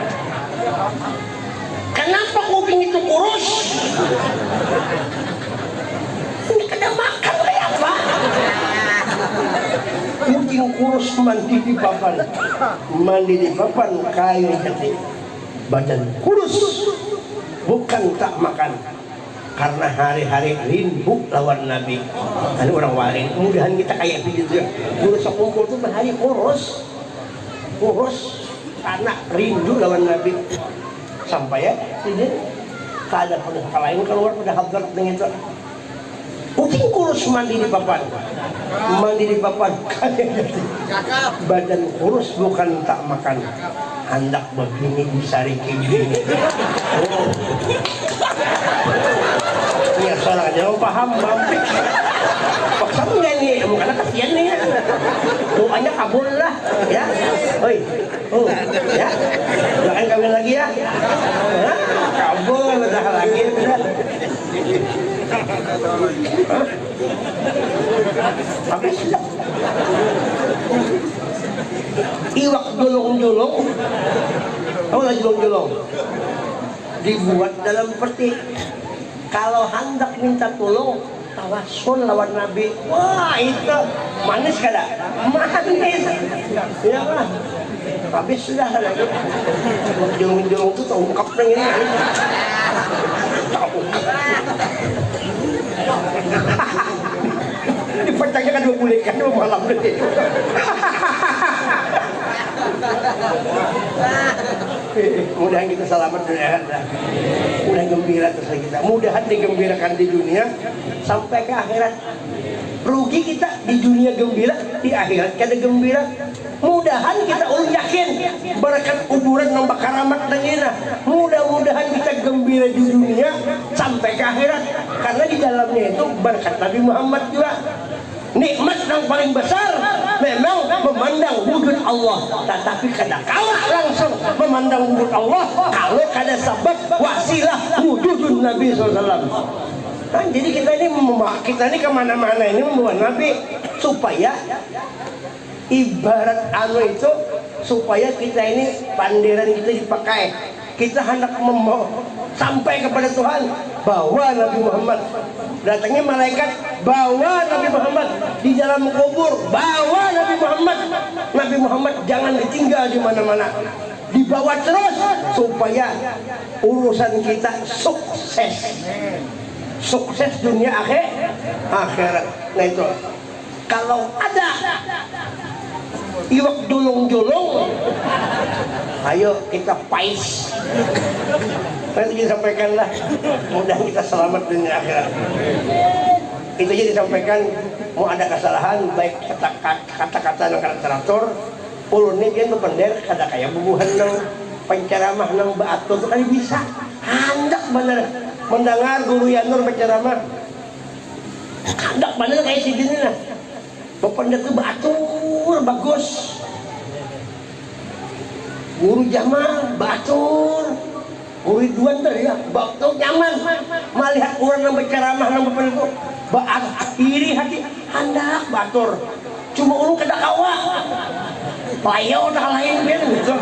kenapa kuping itu kurus? Ini kena makan kayak apa? Kucing kurus mandi di papan. Mandi di papan kayu jati. Badan kurus, bukan tak makan. Karena hari-hari rindu lawan Nabi. Ada orang waring. Mudahan kita kayak begitu. Guru sekumpul itu berhari kurus, karena rindu lawan Nabi. Sampai ya, ini kada pernah lain keluar pada hadrat dengan itu. Kucing kurus mandi di papan. mandi di papan badan kurus bukan tak makan, hendak begini disari begini. Oh. Ya salah aja paham bampik. Paksa nyanyi, karena kasihan nih. Doanya kabul lah, ya. Oi, ya. Jangan kawin lagi ya. Kabul dah lagi benar. Habis sudah. Iwak jolong-jolong. Tahu lah jolong-jolong. Dibuat dalam peti. Kalau hendak minta tolong, tawasul lawan Nabi. Wah itu manis kada? Manis. Ya kan? Habis sudah lagi. Jolong-jolong itu terungkap nang ini. Dipecahnya kan 2 bulan kan 2 malam nanti. Mudahan kita selamat dunia, mudah gembira terus kita, mudahan digembirakan di dunia sampai ke akhirat. Rugi kita di dunia gembira, di akhirat kada gembira. Mudahan kita yakin berkat kuburan nombak karamat dan ina. Mudah-mudahan kita gembira di dunia sampai ke akhirat, karena di dalamnya itu berkat Nabi Muhammad juga. Nikmat yang paling besar memang memandang wujud Allah, tetapi kada kalah langsung memandang wujud Allah kalau kada sebab wasilah wujud Nabi SAW. Kan jadi kita ini kemana-mana ini membawa Nabi supaya ibarat itu supaya kita ini panderan kita dipakai. Kita hendak sampai kepada Tuhan, bawa Nabi Muhammad. Datangnya malaikat, bawa Nabi Muhammad di dalam kubur, bawa Nabi Muhammad. Nabi Muhammad jangan ditinggal di mana-mana, dibawa terus supaya urusan kita sukses. Sukses dunia akhirat. Nah itu kalau ada iwak jolong-jolong, ayo kita pais. Nanti disampaikan lah, mudah kita selamat dunia akhirat. Itu aja disampaikan. Mau ada kesalahan baik kata-kata yang teratur, ulun ini dia berpender kada kayak bubuhan nang penceramah nang baatur itu kan bisa hendak bener mendengar guru Yanur berceramah, hendak bener kayak si gini lah. Berpender itu baatur bagus, guru Jamal batur, guru Ridwan tadi ya batur nyaman. Melihat orang yang berceramah yang berpender itu iri hati, hendak batur. Cuma ulung kada kawa, payau dah lain biar gitu.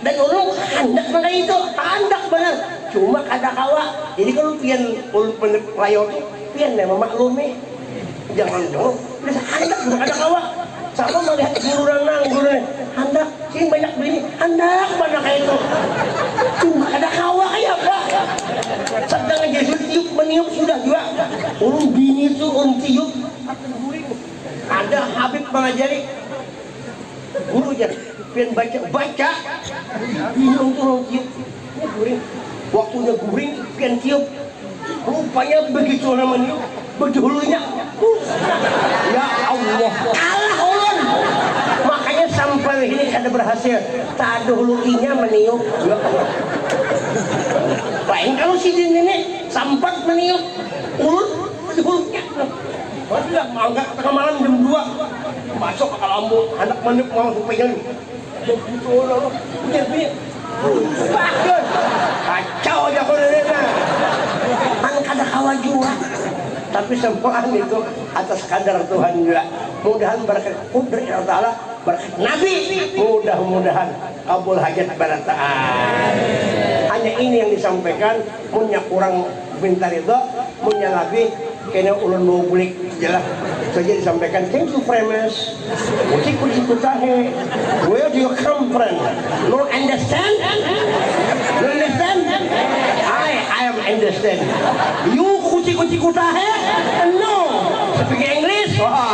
Dan ulung hendak mana itu, hendak benar. Cuma kada kawa. Jadi kalau pian ulung payau itu pian memang maklumi. Jangan dong, bisa hendak bukan kada kawa. Sama melihat guru renang, guru hendak sih banyak bini, hendak mana kayak itu. Cuma kada kawa kayak apa? Sedang aja tiup meniup sudah juga. Ulung bini itu ulung tiup. Ada Habib mengajari guru aja pian baca bingung tuh tiup guring, waktunya guring pian tiup, rupanya begitu namanya bedulunya ya Allah kalah ulun. Makanya sampai ini kada berhasil, tak ada hulunya meniup. Lain kalau si ini sampat meniup ulun bedulunya. Waduh, mangga tengah malam jam 2 masuk ke lampu, anak manuk mau pegang begitu loh, begini bagus, kacau aja kalau ini kan kada kawa juga, tapi semua itu atas kadar Tuhan juga. Mudahan berkat kudrat Allah Ta'ala, berkat Nabi, mudah-mudahan kabul hajat barataan. Hanya ini yang disampaikan, punya kurang minta ridho, punya Nabi kena ulun mau bulik jelas saja disampaikan. Thank you very much. Kucing kutahe. Where do you come from? No understand? You understand? I am understand. You kucing kutahe? No. Speak English?